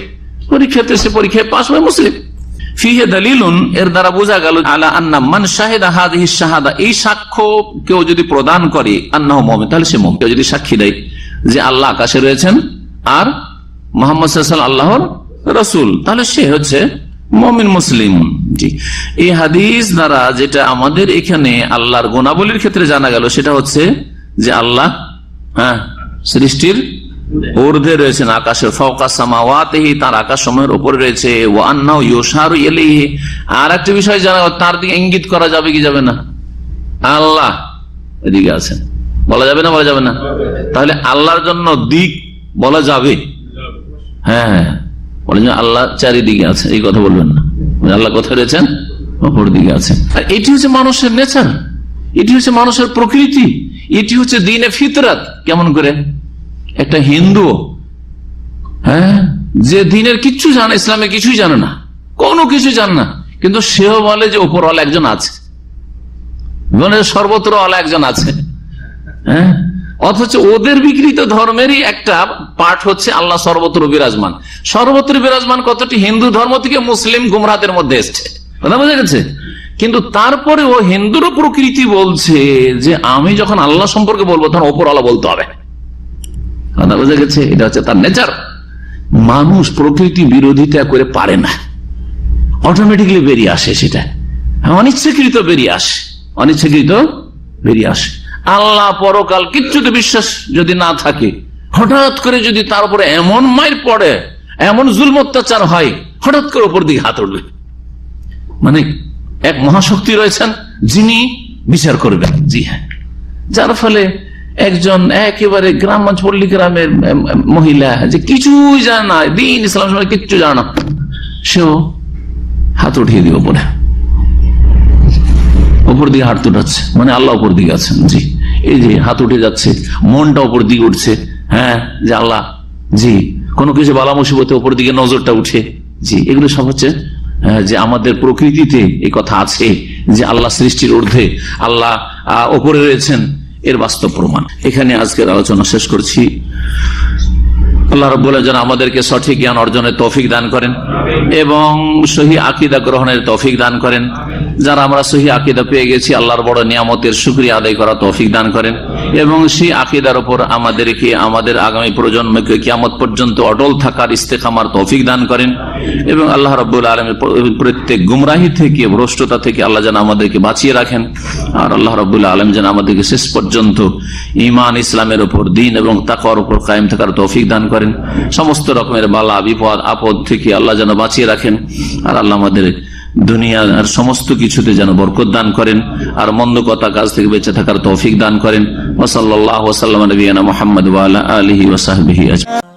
পরীক্ষাতে সে পরীক্ষায় পাস হয় মুসলিম। ফিহি দালিলুন, এর দ্বারা বোঝা গেল আলা আন্না মান শাহিদা হাযিহি শাহাদা, এই সাক্ষ্য কেউ যদি প্রদান করে আন্নাহু মুমিন, তাহলে সে মুমিন। কেউ যদি সাক্ষী দেয় যে আল্লাহ আকাশে রয়েছেন আর মুহাম্মদ সাল্লাল্লাহু আলাইহি ওয়াসাল্লাম আল্লাহর রাসূল, তাহলে সে হচ্ছে মুমিন মুসলিম। জি, এই হাদিস দ্বারা যেটা আমাদের এখানে আল্লাহর গুণাবলীর ক্ষেত্রে জানা গেল সেটা হচ্ছে যে আল্লাহ সৃষ্টির ঊর্ধ্বে রয়েছেন, আকাশের ফাওকা সামাওয়াতিহি, তার আকাশ সময়ের উপরে রয়েছে। ওয়া আন্নাহু ইউশারু ইলাইহি, আর একটা বিষয় জানা, তার দিকে ইঙ্গিত করা যাবে কি যাবে না? আল্লাহ এদিকে আছেন, বলা যাবে না? বলা যাবে না? তাহলে আল্লাহর জন্য দিক বলা যাবে? হ্যাঁ, বলেন আল্লাহ চারিদিকে আছে, এই কথা বলবেন না। আল্লাহ কোথায় রয়েছেন? অপর দিকে আছেন। আর এটি হচ্ছে মানুষের নেচার, এটি হচ্ছে মানুষের প্রকৃতি, এটি হচ্ছে দ্বীনে ফিতরাত। কেমন করে? একটা হিন্দু, হ্যাঁ, যে দ্বীনের কিচ্ছু জানে, ইসলামে কিছুই জানে না, কোনো কিছু জানে না, কিন্তু সেও বলে যে উপরওয়ালা একজন আছে, সর্বত্র ওয়ালা একজন আছে। হ্যাঁ, অথচ ওদের বিকৃত ধর্মেরই একটা পাঠ হচ্ছে আল্লাহ সর্বত্র বিরাজমান। সর্বত্র বিরাজমান কতটি হিন্দু ধর্ম থেকে মুসলিম গুমরাহদের মধ্যে এসছে, কথা বোঝা গেছে? কিন্তু তারপরে ও হিন্দুরও প্রকৃতি বলছে যে আমি যখন আল্লাহ সম্পর্কে বলবো তখন ওপরওয়ালা বলতে হবে, কথা বোঝা গেছে? এটা হচ্ছে তার নেচার। মানুষ প্রকৃতি বিরোধিতা করে পারে না, অটোমেটিকলি বেরিয়ে আসে, সেটা অনিচ্ছাকৃত বেরিয়ে আসে, অনিচ্ছাকৃত বেরিয়ে আসে। আল্লাহ পরকাল কিচ্ছুতে বিশ্বাস যদি না থাকে, হঠাৎ করে যদি তার উপরে এমন মাইর পড়ে, এমন জুলম অত্যাচার হয়, হঠাৎ করে উপর দিকে হাত উঠবে, মানে এক মহাশক্তি রয়েছেন যিনি বিচার করবেন। জি হ্যাঁ, যার ফলে একজন একেবারে গ্রামগঞ্জ পল্লী গ্রামের মহিলা যে কিছুই জানে না, দিন ইসলাম কিচ্ছু জানে না, সেও হাত উঠিয়ে দিব পরে, উপর দিকে হাত উঠাচ্ছে, মানে আল্লাহ উপর দিকে আছেন। জি, এই যে হাত উঠে যাচ্ছে, মনটা উপর দিকে উঠছে, হ্যাঁ, যে আল্লাহ, জি, কোনো কিছু বালা মুসিবতে উপর দিকে নজরটা উঠে। জি, এগুলো সব হচ্ছে যে আমাদের প্রকৃতিতে এই কথা আছে যে আল্লাহ সৃষ্টির ঊর্ধ্বে, আল্লাহ উপরে রয়েছেন, এর বাস্তব প্রমাণ। এখানে আজকের আলোচনা শেষ করছি। আল্লাহ রাব্বুল আলামিন যেন আমাদেরকে সঠিক জ্ঞান অর্জনের তৌফিক দান করেন এবং সহিহ আকীদা গ্রহণের তৌফিক দান করেন। যারা আমরা সহিহ আকীদা পেয়ে গেছি, আল্লাহর বড় নিয়ামতের শুকরিয়া আদায় করা তৌফিক দান করেন এবং সেই আকীদার উপর আমাদেরকে, আমাদের আগামী প্রজন্মকে কিয়ামত পর্যন্ত অটল থাকার ইস্তেকামার তৌফিক দান করেন। এবং আল্লাহ রাব্বুল আলামিন প্রত্যেক গুমরাহি থেকে, ভ্রষ্টতা থেকে আল্লাহ যেন আমাদেরকে বাঁচিয়ে রাখেন। আর আল্লাহ রাব্বুল আলামিন যেন আমাদেরকে শেষ পর্যন্ত ঈমান, ইসলামের উপর, দ্বীন এবং তাকওয়ার উপর কায়েম থাকার তৌফিক দান করেন। সমস্ত রকমের বালা, বিপদ, আপদ থেকে আল্লাহ যেন বাঁচিয়ে রাখেন। আর আল্লাহ আমাদের দুনিয়ার সমস্ত কিছুতে যেন বরকত দান করেন, আর মন্দ কথা কাজ থেকে বেঁচে থাকার তৌফিক দান করেন। ওয়া সাল্লাল্লাহু ওয়া সাল্লামা আলা নবিয়িনা মুহাম্মদ ওয়া আলা আলিহি ওয়া সাহবিহি আজমাইন।